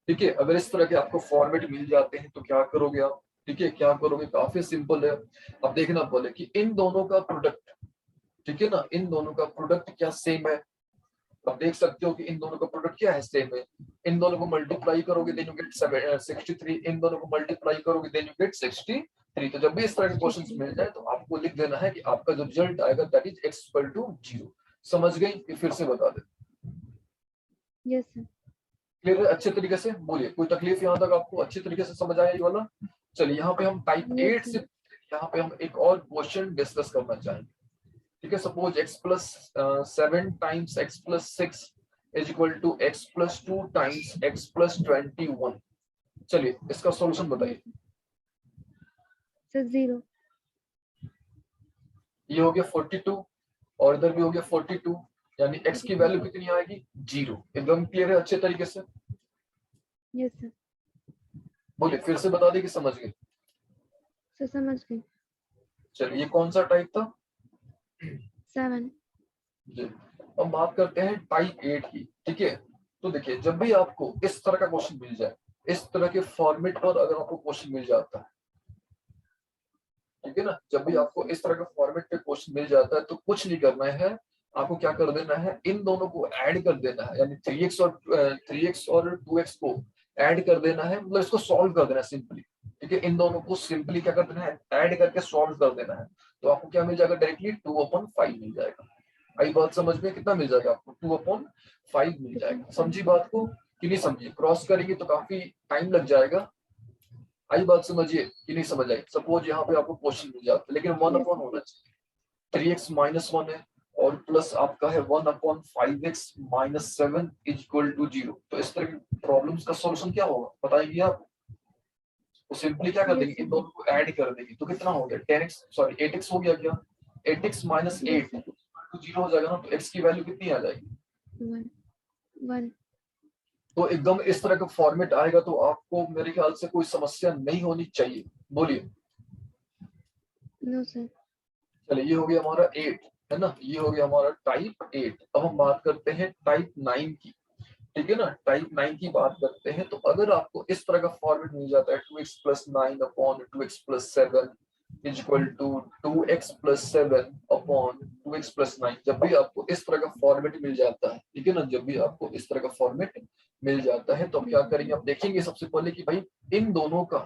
ठीक है। अगर इस तरह के आपको फॉर्मेट मिल जाते हैं तो क्या करोगे आप, ठीक है, क्या करोगे? काफी सिंपल है। अब देखना बोले कि इन दोनों का प्रोडक्ट, ठीक है ना, इन दोनों का प्रोडक्ट क्या सेम है? आप देख सकते हो कि इन दोनों का प्रोडक्ट क्या है, सेम है। इन दोनों को मल्टीप्लाई करोगे देन यू गेट 63, इन दोनों को मल्टीप्लाई करोगे देन यू गेट 63। तो जब भी इस तरह के क्वेश्चंस मिल जाए तो आपको लिख देना है कि आपका जो रिजल्ट आएगा that is x equal to 0। समझ गई? ये फिर से बता दे। यस सर क्लियर है अच्छे तरीके से? बोलिए, कोई तकलीफ यहाँ तक आपको अच्छी तरीके से समझ आया ये वाला? चलिए यहाँ पे हम टाइप 8 से, यहाँ पे हम एक और क्वेश्चन डिस्कस करना चाहेंगे, ठीक है। Suppose x+7 times x+6 is equal to x+2 times x+21। चलिए इसका सॉल्यूशन बताइए। सर 0 ये हो गया 42 और इधर भी हो गया 42, यानी x की वैल्यू कितनी आएगी, 0। एकदम क्लियर है अच्छे तरीके से? यस सर बोलिए, फिर से बता दें कि समझ गए? सर समझ गए। चलिए ये कौन सा टाइप था? 7 जी। अब बात करते हैं टाइप 8 की, ठीक है। तो देखिए जब भी आपको इस तरह का क्वेश्चन मिल जाए, इस तरह के फॉर्मेट पर अगर आपको क्वेश्चन मिल जाता है, ठीक है ना, जब भी आपको इस तरह का फॉर्मेट पे क्वेश्चन मिल जाता है तो कुछ नहीं करना है, आपको क्या कर देना है, इन दोनों को ऐड कर देना है, यानी 3x और 2x को ऐड कर देना है, मतलब इसको सॉल्व कर देना है सिंपली, ठीक है। इन दोनों को सिंपली क्या कर देना है, ऐड करके सॉल्व कर देना है। तो आपको क्या मिल जाएगा, डायरेक्टली 2/5 मिल जाएगा। आई बात समझ में? कितना मिल जाएगा आपको, 2/5 मिल जाएगा। समझी बात को कि नहीं समझी? क्रॉस करेंगे तो काफी टाइम लग जाएगा, आई बात समझिए कि नहीं समझ आई? सपोज यहाँ पे आपको क्वेश्चन मिल जाता है लेकिन 1/, होना चाहिए 3x - 1 है और प्लस आपका है 1/5x - 7 इज इक्वल टू 0। तो इस तरह की प्रॉब्लम्स का सॉल्यूशन क्या होगा बताएंगे आप? तो सिंपली क्या कर Yes, देंगे, sir. इन दोनों को ऐड कर देंगे तो कितना हो गया 10x, सॉरी 8x हो गया क्या? 8x - 8 Yes, sir. तो 0 हो जाएगा ना, तो x की वैल्यू कितनी आ जाएगी? 1, 1. तो एकदम इस तरह का फॉर्मेट आएगा तो आपको मेरे ख्याल से कोई समस्या नहीं होनी चाहिए। बोलिए। No, sir. चलिए ये हो गया हमारा 8 है ना, ये हो गया हमारा टाइप 8। अब हम बात करते हैं टाइप 9 की। ठीक है ना, टाइप 9 की बात करते हैं। तो अगर आपको इस तरह का फॉर्मेट मिल जाता है 2x + 9 upon 2x + 7 is equal to 2x + 7 upon 2x + 9, जब भी आपको इस तरह का फॉर्मेट मिल जाता है, ठीक है ना, जब भी आपको इस तरह का फॉर्मेट मिल जाता है तो आप क्या करेंगे, आप देखेंगे सबसे पहले कि भाई इन दोनों का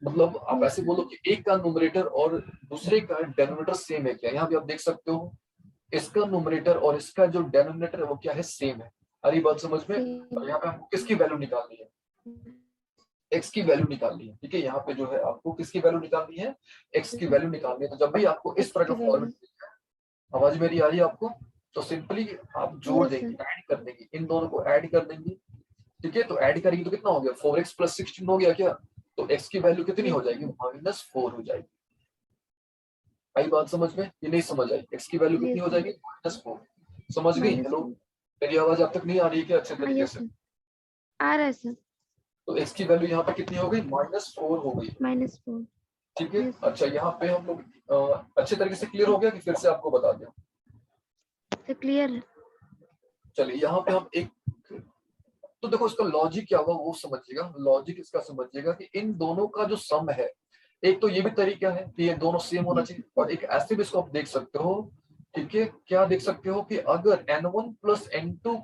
मतलब आप Yes, ऐसे sir. बोलो कि एक का न्यूमरेटर और दूसरे का डेनोमिनेटर सेम है क्या। यहाँ भी आप देख सकते हो इसका न्यूमरेटर और इसका जो डेनोमिनेटर है वो क्या है, सेम है। हरी बात समझ में? और Same. यहाँ पे हमको किसकी वैल्यू निकालनी है, एक्स की वैल्यू निकालनी है। ठीक है, यहाँ पे जो है आपको किसकी वैल्यू निकालनी है, एक्स की वैल्यू निकालनी है। तो जब भी आपको इस तरह X का की फॉर्मेट, value. आवाज मेरी आ रही है आपको, तो सिंपली आप जोड़ Yes, देंगे, sir. ऐड कर देंगे, इन दोनों को ऐड कर देंगे। ठीक है, तो ऐड करेंगे तो कितना हो गया, 4x + 16 हो गया क्या? तो x की वैल्यू कितनी हो Yes, जाएगी, sir. -4 हो जाएगी। आई बात समझ में ये नहीं समझ आई? x की वैल्यू कितनी Yes, हो sir. जाएगी, -4। समझ गई? हेलो, -4. मेरी आवाज आप तक नहीं आ रही है क्या अच्छे हाँ, तरीके yes, से? sir. आ रहा है सर. तो x की वैल्यू यहाँ पे कितनी हो गई, -4 हो गई। -4. ठीक है, Yes, sir. अच्छा यहाँ पे हम लोग अच्छे तरीके से क्लियर हो गया कि फिर से आपको बता दें? तो क्लियर है. चलिए यहाँ पे हम एक, तो देखो इसका लॉजिक क्या होगा वो समझिएगा। लॉजिक इसका समझिएगा कि इन दोनों का जो सम है, एक तो ये भी तरीका है कि ये दोनों सेम होना Yes, चाहिए, sir. और एक ऐसे भी इसको आप देख सकते हो। ठीक है, क्या देख सकते हो कि अगर n1 + n2,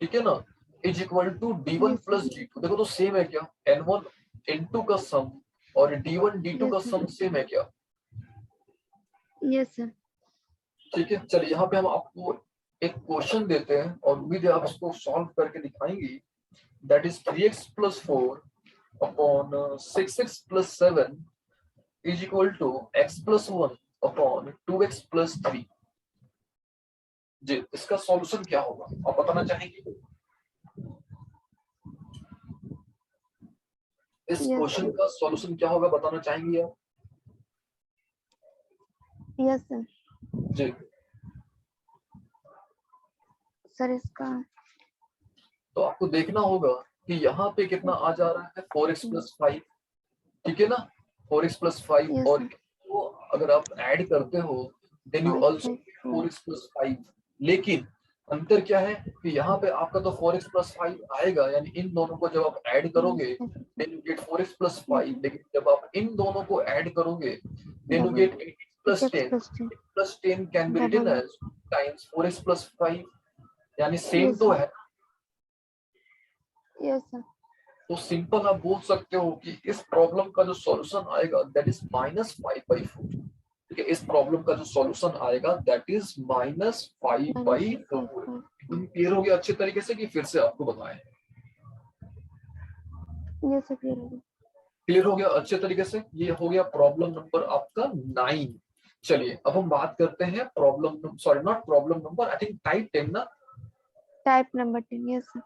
ठीक है ना, is equal to d1 Yes, sir. + d2, देखो तो सेम है क्या, n1 n2 का सम और d1 d2 का Yes, sir. सम सेम है क्या? Yes, sir. ठीक है, चलिए यहाँ पे हम आपको एक क्वेश्चन देते हैं और उम्मीद है आप इसको सॉल्व करके दिखाएंगे। That is 3x + 4 upon 6x + 7 is equal to x + 1 upon 2x + 3। जी, इसका सॉल्यूशन क्या होगा आप बताना चाहेंगे? इस Yes, क्वेश्चन sir. का सॉल्यूशन क्या होगा बताना चाहेंगे आप? Yes, sir. जी, सर इसका. तो आपको देखना होगा कि यहाँ पे कितना आ जा रहा है, 4x + 5। ठीक है ना, 4x + 5, Yes, और sir. वो अगर आप ऐड करते हो देन यू आल्सो 5/4. 4x + 5। लेकिन अंतर क्या है कि यहाँ पे आपका तो 4x + 5 आएगा, यानी इन दोनों को जब आप ऐड करोगे Yes, sir. Then you get 4x + Yes, 5। sir. लेकिन जब आप इन दोनों को ऐड करोगे then you Double. Get 8x + 8x 10। + 10. 10 can be written Double. As times 4x + 5, यानी सेम Yes, तो sir. है। Yes, sir. तो सिंपल आप बोल सकते हो कि इस प्रॉब्लम का जो सॉल्यूशन आएगा दैट इज -5/4। ठीक है, इस प्रॉब्लम का जो सॉल्यूशन आएगा दैट इज -5/4। -5/4. एकदम क्लियर हो गया अच्छे तरीके से कि फिर से आपको बताएं? Yes, sir. Clear हो गया. क्लियर हो गया अच्छे तरीके से। ये हो गया प्रॉब्लम नंबर आपका 9। चलिए अब हम बात करते हैं problem, sorry not problem number, I think type 10 ना, Type number 10. Yes, sir.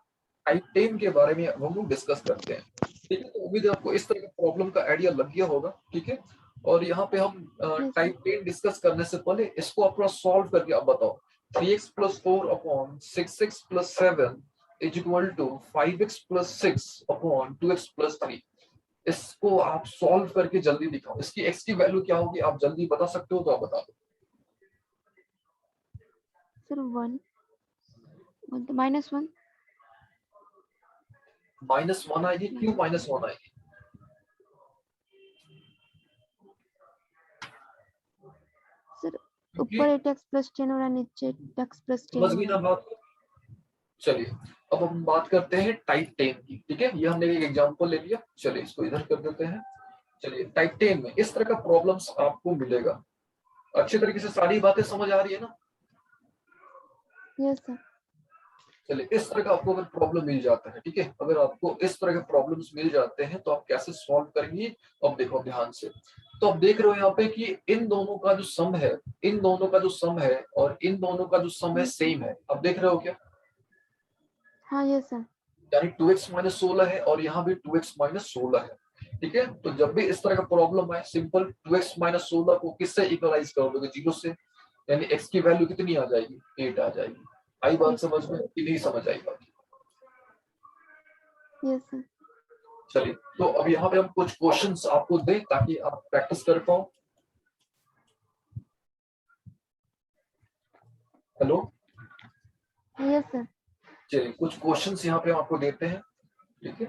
Type 10 के बारे में अब हम लोग डिस्कस करते हैं। ठीक है, तो उम्मीद है आपको इस तरह के प्रॉब्लम का आइडिया लग गया होगा। ठीक है, और यहाँ पे हम Yes, sir. टाइप 10 डिस्कस करने से पहले इसको आप थोड़ा सॉल्व करके आप बताओ। 3x + 4 upon 6x + 7 is equal to 5x + 6 upon 2x + 3। इसको आप सॉल्व करके जल्दी दिखाओ, इसकी x की वैल्यू क्या होगी आप जल्दी बता सकते हो तो आप बता दो। Sir, 1. -1. -1 आएगी, क्यों -1 आएगी? सर क्योंकि ऊपर 8x + 10 हो रहा है, नीचे 8x + 10 समझ हो गई रहा ना है. बात? चलिए अब हम बात करते हैं टाइप 10 की। ठीक है, ये हमने एक एग्जांपल ले लिया, चलिए इसको इधर कर देते हैं। चलिए टाइप 10 में इस तरह का प्रॉब्लम्स आपको मिलेगा। अच्छे तरीके से सारी बातें समझ आ रही है ना? Yes, sir. चलिए, इस तरह का आपको अगर प्रॉब्लम मिल जाता है, ठीक है, अगर आपको इस तरह के प्रॉब्लम्स मिल जाते हैं तो आप कैसे सॉल्व करेंगे? अब देखो ध्यान से, तो आप देख रहे हो यहाँ पे कि इन दोनों का जो सम है, इन दोनों का जो सम है और इन दोनों का जो सम है सेम है, आप देख रहे हो क्या? हाँ यस सर। यानी 2x माइनस 16 है और यहाँ भी 2x माइनस 16 है, ठीक है। तो जब भी इस तरह का प्रॉब्लम है, सिंपल 2x माइनस 16 को किससे इक्वलाइज कर दोगे? 0 से, यानी x की वैल्यू कितनी आ जाएगी? 8 आ जाएगी। आई बात समझ में कि नहीं समझ आई बात? Yes sir. चलिए, तो अब यहाँ पे हम कुछ क्वेश्चंस आपको दें ताकि आप प्रैक्टिस कर पाओ। Hello, yes sir. चलिए कुछ क्वेश्चंस यहाँ पे आपको देते हैं, ठीक है।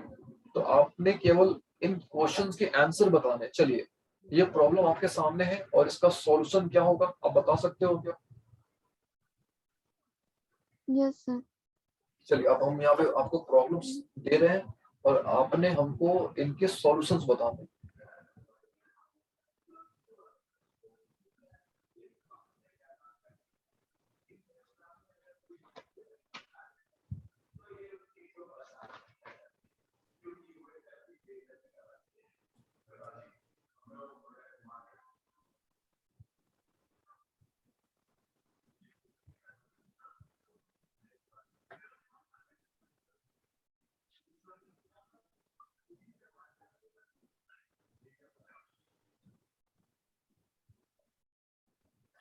तो आपने केवल इन क्वेश्चंस के आंसर बताने हैं। चलिए, ये प्रॉब्लम आपके सामने है और इसका सॉल्यूशन क्या होगा आप बता सकते हो क्या? Yes sir. चलिए, अब हम यहाँ पे आपको प्रॉब्लम्स दे रहे हैं और आपने हमको इनके सॉल्यूशंस बताने हैं।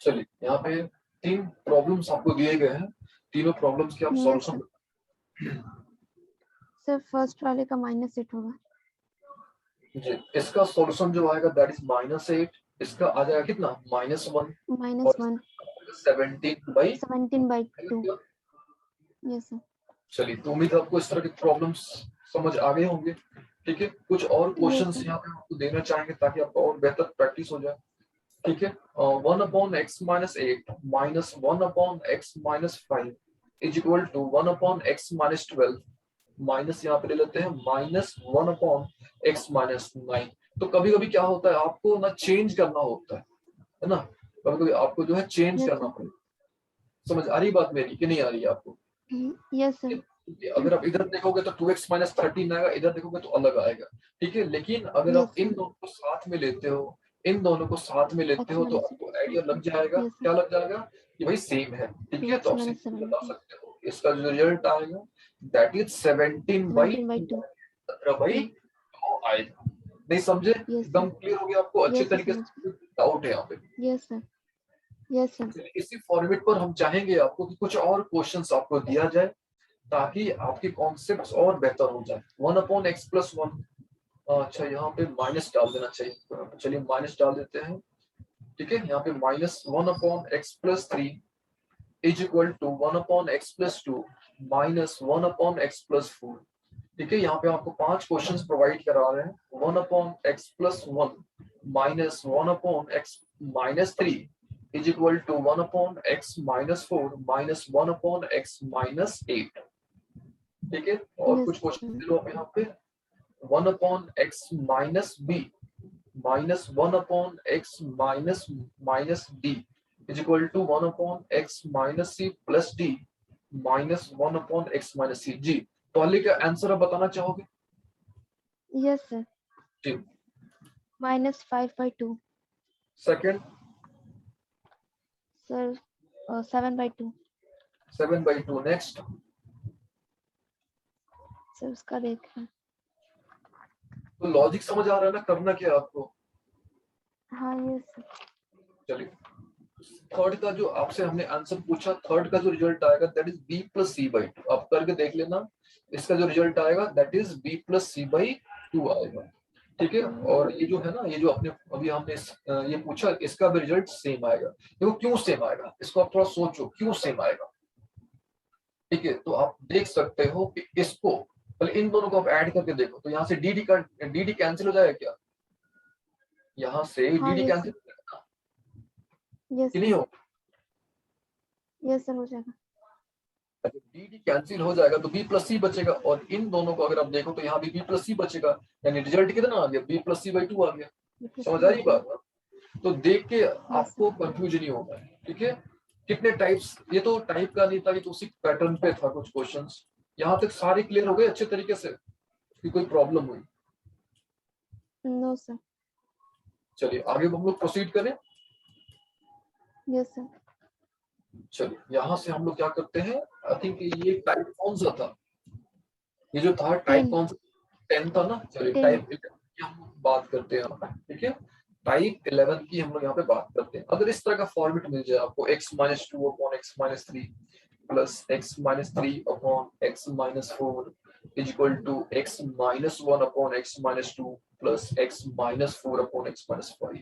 चलिए, यहाँ पे 3 प्रॉब्लम्स आपको दिए गए हैं, तीनों प्रॉब्लम्स के आप यस सॉल्यूशन। सर फर्स्ट वाले का -8 होगा। जी, इसका सॉल्यूशन जो आएगा दैट इज -8, इसका आ जाएगा कितना? -1 और -1 17/2। 17/2। Yes sir. चलिए, तो उम्मीद है आपको इस तरह के प्रॉब्लम्स समझ आ गए होंगे, ठीक है। कुछ और यस क्वेश्चंस सर। यहाँ पे आपको देना चाहेंगे ताकि आपको और बेहतर प्रैक्टिस हो जाए, ठीक है। 1/x-8 -1/x-5 is equal to 1/x-12 minus यहाँ पे ले लेते हैं -1/x-9। तो कभी कभी क्या होता है, आपको ना चेंज करना होता है ना, कभी कभी आपको जो है चेंज यस करना सर। पड़ेगा। समझ आ रही बात मेरी कि नहीं आ रही है आपको? Yes sir. अगर आप इधर देखोगे तो 2x-13 आएगा, इधर देखोगे तो अलग आएगा, ठीक है। लेकिन अगर यस आप इन सर। दोनों को साथ में लेते हो, इन दोनों को साथ में लेते x हो तो -8। आपको आइडिया लग जाएगा। Yes sir. क्या लग जाएगा? कि भाई सेम है, ठीक है। तो 2x आप सिंपली बता -17 सकते हो इसका जो रिजल्ट आएगा दैट इज 17/2, 17/2। 17/2 आएगा। नहीं समझे? Yes sir. एकदम क्लियर हो गया आपको अच्छे यस सर तरीके समझ से? डाउट है यहाँ पे? गए। Yes sir. Yes sir. चलिए, इसी फॉर्मेट पर हम चाहेंगे आपको कि कुछ और क्वेश्चंस आपको दिया जाए ताकि आपके कॉन्सेप्ट्स और बेहतर हो जाए। 1/x+1, अच्छा यहाँ पे माइनस डाल देना चाहिए, चलिए माइनस डाल देते हैं, ठीक है। यहाँ पे -1/x+3 is equal to 1/x+2 -1/x+4, ठीक है। यहाँ पे आपको 5 क्वेश्चंस प्रोवाइड करा रहे हैं। 1/x+1 -1/x-3 is equal to 1/x-4 -1/x-8, ठीक है। और यस कुछ क्वेश्चन सर। ले लो आप यहाँ पे। 1/x-b -1/x-d is equal to 1/x-c plus d -1/x-c। जी, पहले का आंसर आप बताना चाहोगे? Yes sir. जी। -5/2 सेकंड? सर। 7/2 7/2। नेक्स्ट? सर उसका देख रहे हैं। तो लॉजिक समझ आ रहा है ना, करना क्या है आपको? हाँ यस सर। चलिए, थर्ड का जो आपसे हमने आंसर पूछा, थर्ड का जो रिजल्ट आएगा दैट इज b+c/2। आप करके देख लेना, इसका जो रिजल्ट आएगा दैट इज b+c/2 आएगा, ठीक है। और ये जो है ना, ये जो अपने अभी हमने ये पूछा, इसका भी रिजल्ट सेम आएगा। देखो क्यों सेम आएगा, इसको आप थोड़ा सोचो क्यों सेम आएगा, ठीक है। तो आप देख सकते हो कि इसको पहले इन दोनों को आप ऐड करके देखो, तो यहाँ से डी डी कैंसिल हो जाएगा क्या? यहाँ से हाँ D yes cancel sir. Yes नहीं सर। हो? यस सर हो जाएगा। डी डी कैंसिल हो जाएगा तो b+c बचेगा, और इन दोनों को अगर आप देखो तो यहाँ भी b+c बचेगा, यानी रिजल्ट कितना आ गया? b+c/2 आ गया। समझ आ रही बात ना? तो देख के यस आपको कंफ्यूजन नहीं होगा, ठीक है। कितने टाइप्स, ये तो टाइप का नहीं था, ये तो उसी पैटर्न पे था कुछ क्वेश्चंस। यहाँ तक सारे क्लियर हो गए अच्छे तरीके से कि कोई प्रॉब्लम हुई? No sir. चलिए आगे हम लोग प्रोसीड करें। Yes sir. चलिए यहाँ से हम लोग क्या करते हैं, आई थिंक ये टाइप कौन सा था, ये जो था टाइप 10 कौन सा, 10 था ना। चलिए 10 टाइप 11 की हम लोग बात करते हैं यहाँ पे, ठीक है। टाइप 11 की हम लोग यहाँ पे बात करते हैं। अगर इस तरह का फॉर्मेट मिल जाए आपको, x-2 upon x-3 plus x-3 upon x-4 is equal to x-1 upon x-2 plus x-4 upon x-5,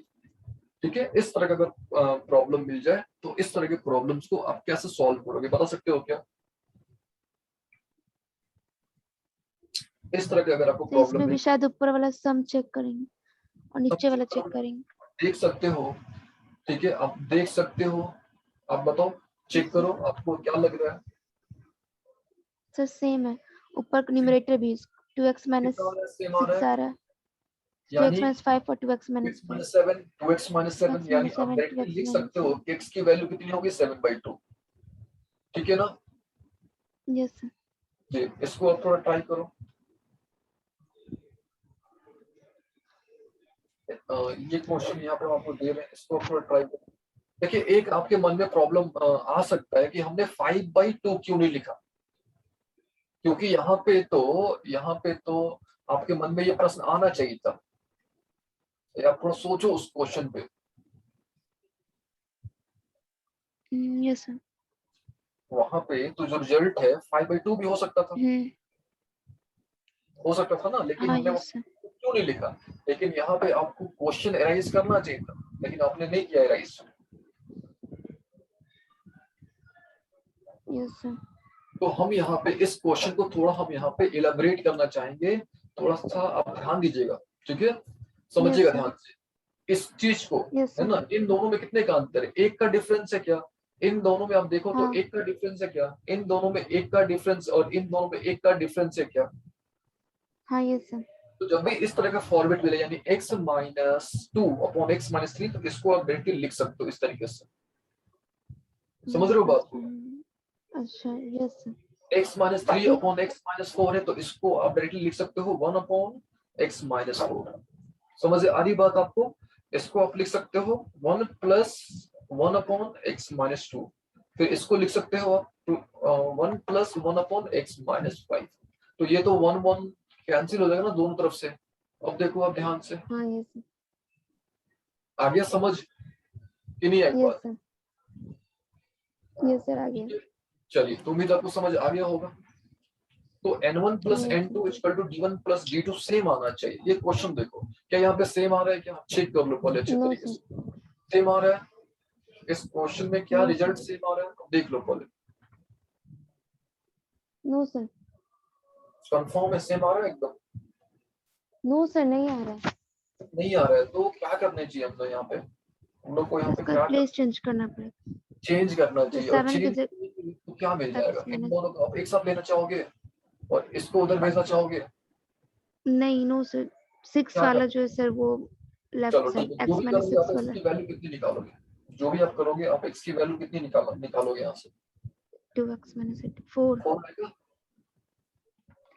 ठीक है। इस तरह का अगर प्रॉब्लम मिल जाए तो इस तरह के प्रॉब्लम्स को आप कैसे सॉल्व करोगे, बता सकते हो क्या? इस तरह के अगर आपको तो प्रॉब्लम इसमें भी मिल, शायद ऊपर वाला सम चेक करेंगे और सब नीचे चेक वाला चेक करोगे, करेंगे। देख सकते हो, ठीक है, आप देख सकते हो। आप बताओ, चेक करो आपको क्या लग रहा है। सर सेम है, ऊपर न्यूमरेटर भी 2x माइनस कितना आ रहा है, सेम आ रहा 6 है, आ रहा है, 2x यानी माइनस 5 और 2x minus 5, 2x-7, 2x-7, 2x यानी माइनस आप 7, डायरेक्टली 2x लिख माइनस सकते हो 7। कि x की वैल्यू कितनी होगी, 7/2, ठीक है ना। Yes sir. जी, इसको आप थोड़ा ट्राई करो। ये क्वेश्चन यहाँ पे हम आपको दे रहे हैं, इसको आप थोड़ा ट्राई करो। देखिए एक आपके मन में प्रॉब्लम आ सकता है कि हमने 5/2 क्यों नहीं लिखा, क्योंकि यहाँ पे तो आपके मन में ये प्रश्न आना चाहिए था। आप थोड़ा सोचो उस क्वेश्चन पे। Yes sir. वहां पे तो जो रिजल्ट है 5/2 भी हो सकता था ना, लेकिन हाँ हमने वो यस सर। क्यों नहीं लिखा। लेकिन यहाँ पे आपको क्वेश्चन एराइज करना चाहिए था, लेकिन आपने नहीं किया एराइज। Yes sir. तो हम यहाँ पे इस क्वेश्चन को थोड़ा हम यहाँ पे इलेबोरेट करना चाहेंगे, थोड़ा सा आप ध्यान दीजिएगा, ठीक है, यस समझिएगा सर। ध्यान से इस चीज को, यस है सर। ना। इन दोनों में कितने का अंतर है, एक का डिफरेंस है क्या, इन दोनों में आप देखो तो हाँ एक का डिफरेंस है क्या, इन दोनों में एक का डिफरेंस और इन दोनों में एक का डिफरेंस है क्या। हाँ यस सर। तो जब भी इस तरह का फॉर्मेट मिले, यानी x-2 अपॉन x-3, तो इसको आप डायरेक्टली लिख सकते हो इस तरीके से। समझ रहे हो बात को। अच्छा यस सर। x-3 फिर अपॉन x-4 है, तो इसको आप डायरेक्टली लिख सकते हो 1 अपॉन x-4। समझ आ रही बात आपको। इसको आप लिख सकते हो 1 प्लस 1 अपॉन x-2, फिर इसको लिख सकते हो आप 1 प्लस 1 अपॉन x-5। तो ये तो 1 1 कैंसिल हो जाएगा ना दोनों तरफ से। अब देखो आप ध्यान से, हाँ यस सर। आ गया समझ कि नहीं आई यस बात? सर। यस सर आ गया। ठीक है, चलिए तो उम्मीद आपको समझ आ गया होगा। तो n1 plus yes sir. n2 equal to d1 plus d2 same आना चाहिए। ये क्वेश्चन देखो, क्या यहाँ पे सेम आ रहा है क्या, चेक कर लो पहले अच्छे नो तरीके सर। से। सेम आ रहा है इस क्वेश्चन में, क्या नो रिजल्ट सर। सेम आ रहा है देख लो पहले। No sir. कंफर्म है सेम आ रहा है एकदम? नो सर नहीं आ रहा है। नहीं आ रहा है तो क्या करना चाहिए हम लोग यहाँ पे, हम लोग को यहाँ पे इसका क्या प्लेस चेंज करना पड़ेगा। चेंज करना तो चाहिए, और 7 की चेंज जगह तो क्या मिल जाएगा, x इन माइनस, दोनों को आप एक साथ लेना चाहोगे और इसको उधर भेजना चाहोगे, नहीं नो सर, 6 क्या वाला कर, जो है सर वो लेफ्ट चलो ठीक साइड, है, जो x भी माइनस करोगे आप 6 एक्स वाला की वैल्यू कितनी निकालोगे, जो भी आप करोगे आप एक्स की वैल्यू कितनी निकालोगे यहाँ से, 2x माइनस 4। 4 आएगा।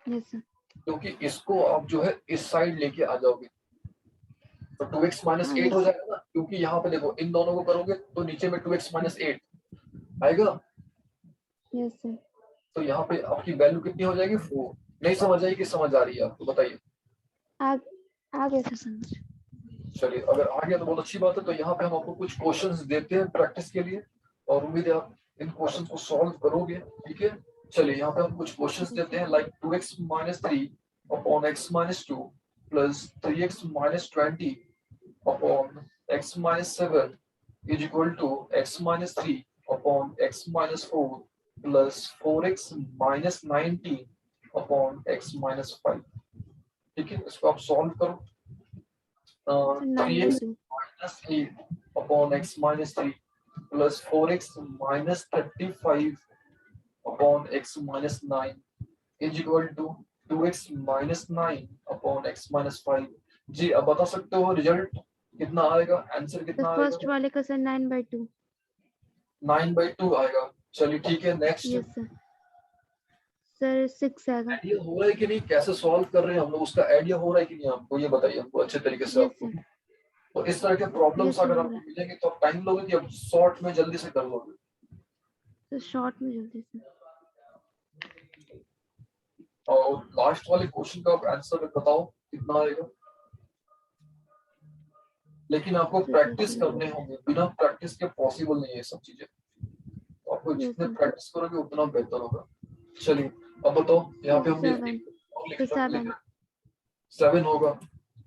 Yes sir. क्योंकि इसको आप जो है इस साइड लेके आ जाओगे तो 2x माइनस हाँ 8 हो यस। जाएगा ना, क्योंकि यहाँ पे देखो इन दोनों को करोगे तो नीचे में 2x माइनस 8 आएगा। Yes sir. तो यहाँ पे आपकी वैल्यू कितनी हो जाएगी, 4। नहीं समझ आएगी कि समझ आ रही है आपको, बताइए। आ आ गया सर समझ। चलिए अगर आ गया तो बहुत अच्छी बात है। तो यहाँ पे हम आपको कुछ क्वेश्चंस देते हैं प्रैक्टिस के लिए, और उम्मीद है आप इन क्वेश्चंस को सॉल्व करोगे, ठीक है। चलिए यहाँ पे हम कुछ क्वेश्चंस यस देते सर। हैं, like 2x minus 3 upon x minus 2 plus 3x minus 20 upon x minus 7 is equal to x minus 3 upon x minus 4 plus 4x minus 19 upon x minus 5, ठीक है। इसको आप सॉल्व करो। Sir 9 by 3x 2। minus 8 upon x minus 3 plus 4x minus 35 upon x minus 9 is equal to 2x minus 9 upon x minus 5। जी अब बता सकते हो result कितना आएगा, आंसर तो कितना आएगा? फर्स्ट वाले का सर 9 बाई 2। 9/2 आएगा। चलिए ठीक है, नेक्स्ट। Yes sir. सर 6 आएगा। आइडिया हो रहा है कि नहीं, कैसे सॉल्व कर रहे हैं हम लोग, उसका आइडिया हो रहा है कि नहीं आपको, ये बताइए हमको अच्छे तरीके से यस आपको। सर। और इस तरह के प्रॉब्लम्स यस सर अगर हो आपको रहा है। मिलेंगे तो आप टाइम लोगे कि आप शॉर्ट में जल्दी से कर लोगे? सर शॉर्ट में जल्दी से। और लास्ट वाले क्वेश्चन का आप आंसर बताओ कितना आएगा। लेकिन आपको सर देख प्रैक्टिस लीजिए। करने होंगे, बिना प्रैक्टिस के पॉसिबल नहीं है ये सब चीजें। तो आपको यस जितने सर। प्रैक्टिस करोगे उतना बेहतर होगा। चलिए अब बताओ, यहाँ पे हमने 7। और सर लिख 7। लिखा 7 होगा,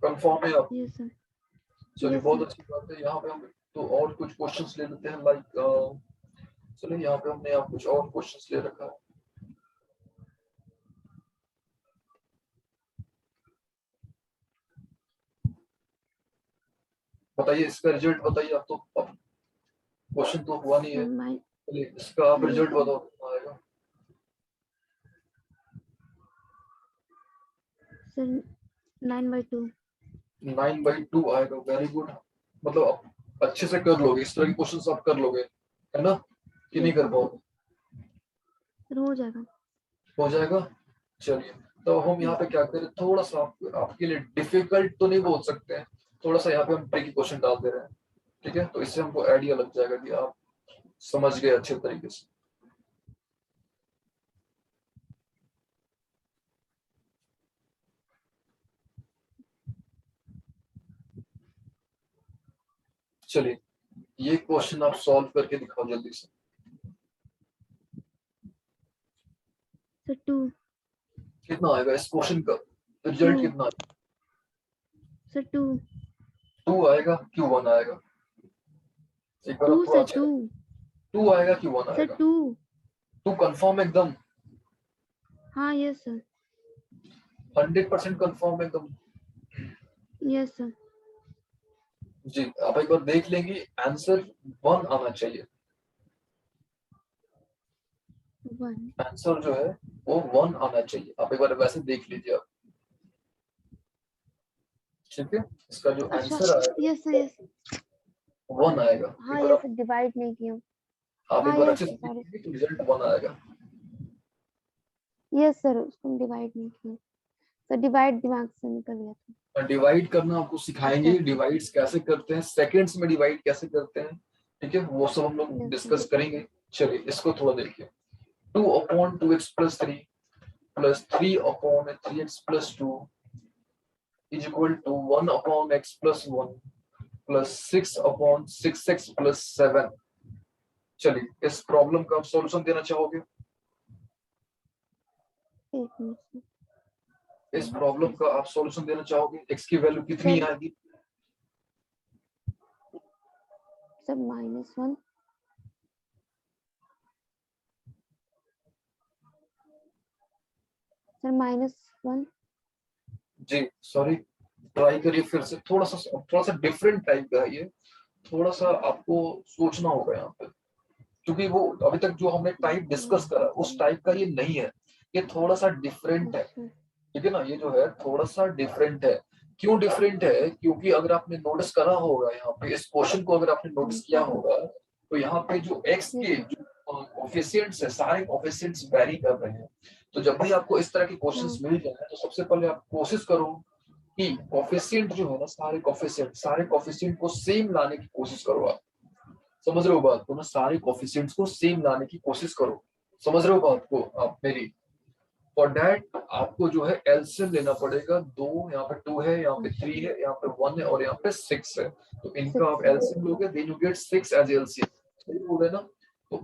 कंफर्म है आप? Yes sir. चलिए यस बहुत सर। अच्छी बात है। यहाँ पे हम तो और कुछ क्वेश्चंस ले लेते हैं, लाइक चलिए यहाँ पे हमने यहाँ कुछ और क्वेश्चंस ले रखा है। बताइए इसका रिजल्ट बताइए आप, तो अब क्वेश्चन तो हुआ नहीं है। सर चलिए इसका आप यस रिजल्ट सर। बताओ कितना आएगा। सर 9/2। 9/2 आएगा, वेरी गुड। मतलब आप अच्छे से कर लोगे, इस तरह के क्वेश्चंस आप कर लोगे, है ना? कि नहीं यस कर सर। पाओगे? सर हो जाएगा। हो जाएगा। चलिए तो हम यहाँ यस पे सर। क्या करें, थोड़ा सा आपके लिए डिफिकल्ट तो नहीं बोल सकते हैं, थोड़ा सा यहाँ पे हम ट्रिकी क्वेश्चन डाल दे रहे हैं। ठीक है, तो इससे हमको आइडिया लग जाएगा कि आप समझ गए अच्छे तरीके से। चलिए ये क्वेश्चन आप सॉल्व करके दिखाओ जल्दी से। सर 2। कितना आएगा इस क्वेश्चन का 2। रिजल्ट, कितना? सर 2। 2 आएगा कि 1 आएगा? एक बार 2 आप थोड़ा सर अच्छा, 2। 2 आएगा कि 1 सर आएगा? 2। 2 कंफर्म एकदम? हाँ यस सर। 100% कंफर्म एकदम? Yes sir. जी आप एक बार देख लेंगे, आंसर 1 आना चाहिए। 1। आंसर जो है वो 1 आना चाहिए, आप एक बार वैसे देख लीजिए आप। ठीक है, इसका जो अच्छा आंसर आएगा यस सर। वो यस। 1 आएगा। हाँ एक बार यस डिवाइड नहीं किया। आप एक हाँ बार यस अच्छे से सॉरी। देखेंगे तो रिजल्ट 1 आएगा। यस सर उसको डिवाइड नहीं किया। सर डिवाइड दिमाग से निकल गया था। डिवाइड करना आपको सिखाएंगे, अच्छा। डिवाइड्स कैसे करते हैं, सेकंड्स में डिवाइड कैसे करते हैं। ठीक है, वो सब हम लोग यस सर। डिस्कस करेंगे। चलिए इसको थोड़ा देखिए। 2/2x+3 plus 3/3x+2 is equal to 1/x+1 plus 6/6x+7। चलिए इस प्रॉब्लम का आप सॉल्यूशन देना चाहोगे? एक मिनट इस प्रॉब्लम का आप सॉल्यूशन देना चाहोगे? x की वैल्यू कितनी सर। आएगी? सर -1। सर -1। जी सॉरी, ट्राई करिए फिर से, थोड़ा सा डिफरेंट टाइप का है ये, थोड़ा सा आपको सोचना होगा यहाँ पे, क्योंकि वो अभी तक जो हमने टाइप डिस्कस करा उस टाइप का ये नहीं है, ये थोड़ा सा डिफरेंट है। अच्छा। ठीक है ना, ये जो है थोड़ा सा डिफरेंट है। क्यों डिफरेंट है? क्योंकि अगर आपने नोटिस करा होगा यहाँ पे, इस क्वेश्चन को अगर आपने नोटिस किया होगा, तो यहाँ पे जो एक्स यस के सर। जो कोफिशिएंट्स है, सारे कोफिशिएंट्स वेरी कर रहे हैं। तो जब भी आपको इस तरह के क्वेश्चंस हाँ मिल जाए तो सबसे पहले आप कोशिश करो कि कोफिशिएंट जो है ना, सारे कोफिशिएंट को सेम लाने की कोशिश करो आप। समझ रहे हो बात को ना, सारे कोफिशिएंट्स को सेम लाने की कोशिश करो। समझ रहे हो बात को आप मेरी? फॉर दैट आपको जो है एलसीएम लेना पड़ेगा। दो यहाँ पे 2 है, यहाँ पे 3 है, यहाँ पे 1 है और यहाँ पे 6 है। तो इनका 6 आप है। एलसीएम लोगे, then you get 6 as LCM. सही बोल रहे ना? तो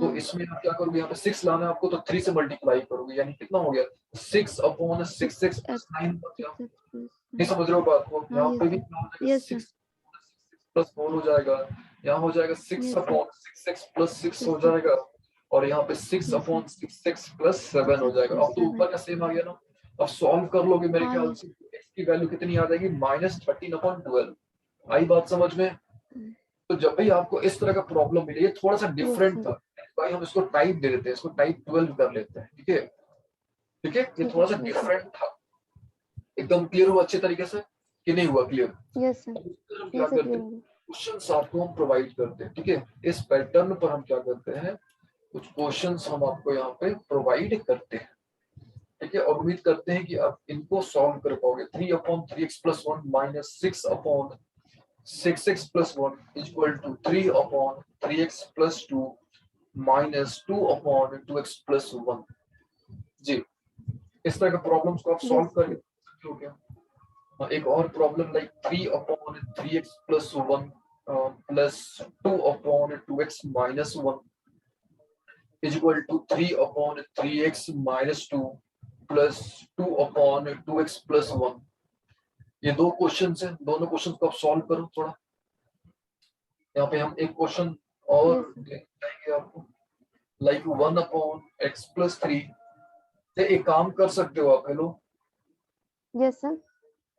हाँ इसमें आप क्या करोगे, यहाँ पे 6 लाना है आपको, तो 3 से मल्टीप्लाई करोगे, यानी कितना हो गया? 6/6 6 6 प्लस 9 बच गया। 6 प्लस। नहीं समझ रहे हो बात को? हाँ यहाँ पे यस भी सर। क्या हो जाएगा, यस सर। 6 प्लस 4 हो जाएगा। यहाँ हो जाएगा six yes sir. Upon six x plus 6 हो 6 जाएगा। और यहाँ पे six yes sir. Upon six x plus 7 हो 6 जाएगा। प्लस अब तो 7। ऊपर का सेम आ गया ना। अब सॉल्व कर लोगे मेरे हाँ ख्याल यस। से, एक्स की वैल्यू कितनी आ जाएगी? -13/12। आई बात समझ में? तो जब भी आपको इस तरह का प्रॉब्लम मिले, ये थोड़ा सा यस डिफरेंट सर। था भाई, हम इसको टाइप दे देते हैं, इसको टाइप 12 कर लेते हैं। ठीक है, ठीक है, ये ठीक है। थोड़ा सा यस सर। डिफरेंट था। एकदम क्लियर हुआ अच्छे तरीके से कि नहीं हुआ क्लियर? Yes sir. अब इसको हम क्या यस सर करते क्लियर हैं, हो गया। क्वेश्चंस आपको हम प्रोवाइड करते हैं, ठीक है। इस पैटर्न पर हम क्या करते हैं, कुछ क्वेश्चंस हम आपको यहाँ पे प्रोवाइड करते हैं, ठीक है। और उम्मीद करते हैं कि आप इनको सॉल्व कर पाओगे। 3/3x+1 minus 6/6x+1 equal to 3/3x+2 minus 2/2x+1। जी, इस तरह के प्रॉब्लम्स को आप सॉल्व यस कर सकते हो क्या। एक और problem like 3/3x+1 plus 2/2x-1 is equal to 3/3x-2 plus 2/2x+1। ये दो क्वेश्चंस हैं, दोनों क्वेश्चंस को आप सॉल्व करो थोड़ा। यहाँ पे हम एक क्वेश्चन और यस देंगे आपको, लाइक 1/x+3 से एक काम कर सकते हो आप। हेलो, यस सर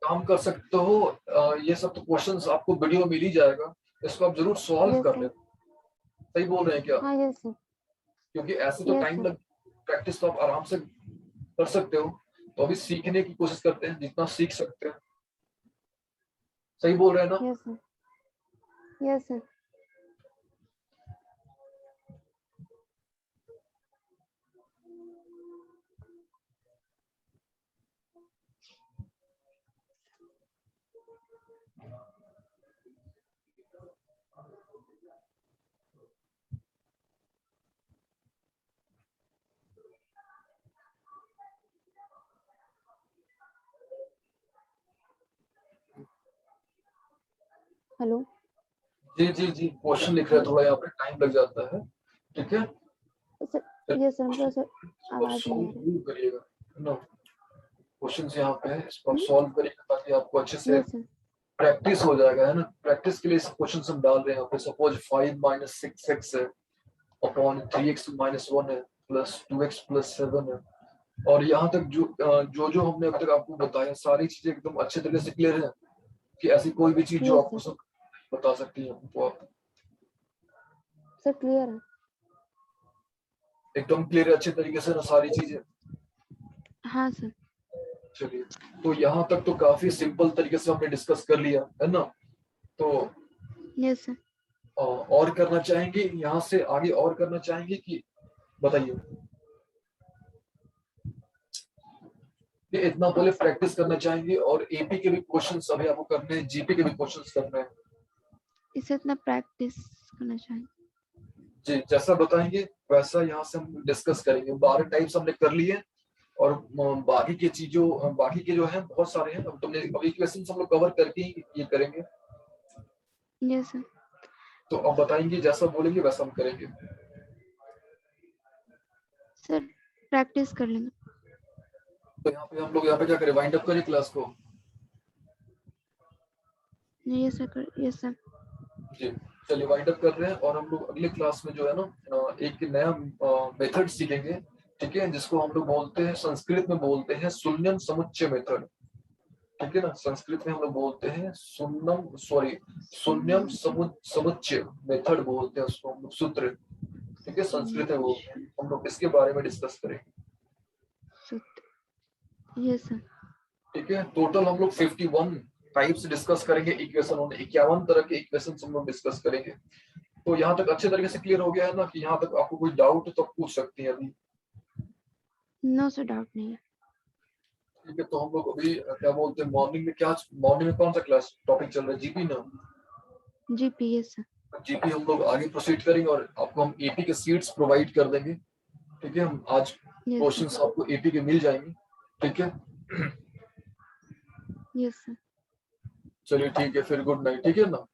काम कर सकते हो। ये सब तो क्वेश्चंस आपको वीडियो मिल ही जाएगा, इसको आप जरूर सॉल्व यस कर सर लेना। सही बोल रहे हैं क्या, हाँ यस सर क्योंकि ऐसे तो यस टाइम सर लग, प्रैक्टिस तो आप आराम से कर सकते हो। तो अभी सीखने की कोशिश करते हैं जितना सीख सकते हैं। सही बोल रहे हैं ना। Yes sir yes sir hello जी जी जी, क्वेश्चन लिख रहे हैं, थोड़ा यहाँ पे टाइम लग जाता है, ठीक है। सर यस सर मतलब सर इसको आप आवाज नहीं सॉल्व आ रही जरूर करिएगा, है ना। क्वेश्चंस यहाँ पे है, इसको आप हम्म, सॉल्व करिएगा ताकि आपको अच्छे से यस सर प्रैक्टिस हो जाएगा, है ना। प्रैक्टिस के लिए क्वेश्चन हम डाल रहे हैं यहाँ पे। सपोज 5-6x है अपॉन 3x-1 है प्लस 2x+7 है। और यहाँ तक जो हमने अब तक आपको बताया, सारी चीजें एकदम अच्छे तरीके से क्लियर है कि ऐसी कोई भी चीज जो यस आपको सर सब बता सकती है हमको आप। सर क्लियर है एकदम क्लियर है अच्छे तरीके से ना सारी चीजें। हाँ सर चलिए, तो यहाँ तक तो काफी सिंपल तरीके से हमने डिस्कस कर लिया, है ना। तो यस सर और करना चाहेंगे यहाँ से आगे, और करना चाहेंगे कि बताइए। ये इतना पहले प्रैक्टिस करना चाहेंगे, और एपी के भी क्वेश्चंस अभी आपको करने हैं, जीपी के भी क्वेश्चंस करने हैं। इसे इतना प्रैक्टिस करना चाहिए जी, जैसा बताएंगे वैसा यहाँ से हम डिस्कस करेंगे। 12 टाइप्स हमने कर लिए, और बाकी की चीजों, बाकी के जो है बहुत सारे हैं। अब तुमने अभी क्वेश्चन हम लोग कवर करके ही ये करेंगे। यस सर तो अब बताएंगे, जैसा बोलेंगे वैसा हम करेंगे। सर प्रैक्टिस कर लेंगे तो यहाँ पे हम लोग यहाँ पे क्या करें, वाइंड अप करें क्लास को। यस सर यस सर जी, चलिए वाइंड अप कर रहे हैं, और हम लोग अगले क्लास में जो है ना एक नया मेथड सीखेंगे, ठीक है, जिसको हम लोग बोलते हैं, संस्कृत में बोलते हैं शून्यम समुच्चय मेथड, ठीक है ना। संस्कृत में हम लोग बोलते हैं शून्यम समुच्चय मेथड बोलते हैं उसको हम लोग, सूत्र, ठीक है, संस्कृत में बोलते हैं। हम लोग इसके बारे में डिस्कस करेंगे, यस सर ठीक है। टोटल हम लोग 51 टाइप्स डिस्कस करेंगे इक्वेशन, 51 तरह के इक्वेशन हम लोग डिस्कस करेंगे। तो यहाँ तक अच्छे तरीके से क्लियर हो गया है ना, कि यहाँ तक आपको कोई डाउट तो पूछ सकती हैं अभी। नो सर डाउट नहीं है ठीक है, तो हम लोग अभी क्या बोलते हैं, मॉर्निंग में कौन सा क्लास टॉपिक चल रहा है, जीपी ना। G P yes sir GP हम लोग आगे प्रोसीड करेंगे, और आपको हम एपी के सीट्स प्रोवाइड कर देंगे, ठीक है। हम आज यस सर क्वेश्चंस आपको एपी के मिल जाएंगे, ठीक है। यस सर चलिए ठीक है, फिर गुड नाइट, ठीक है ना।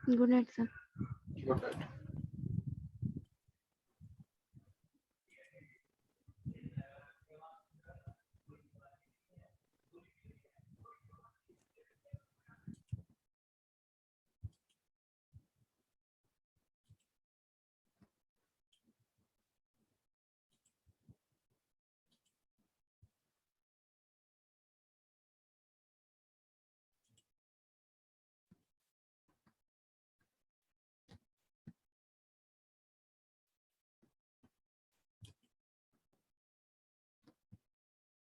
Good night sir good night.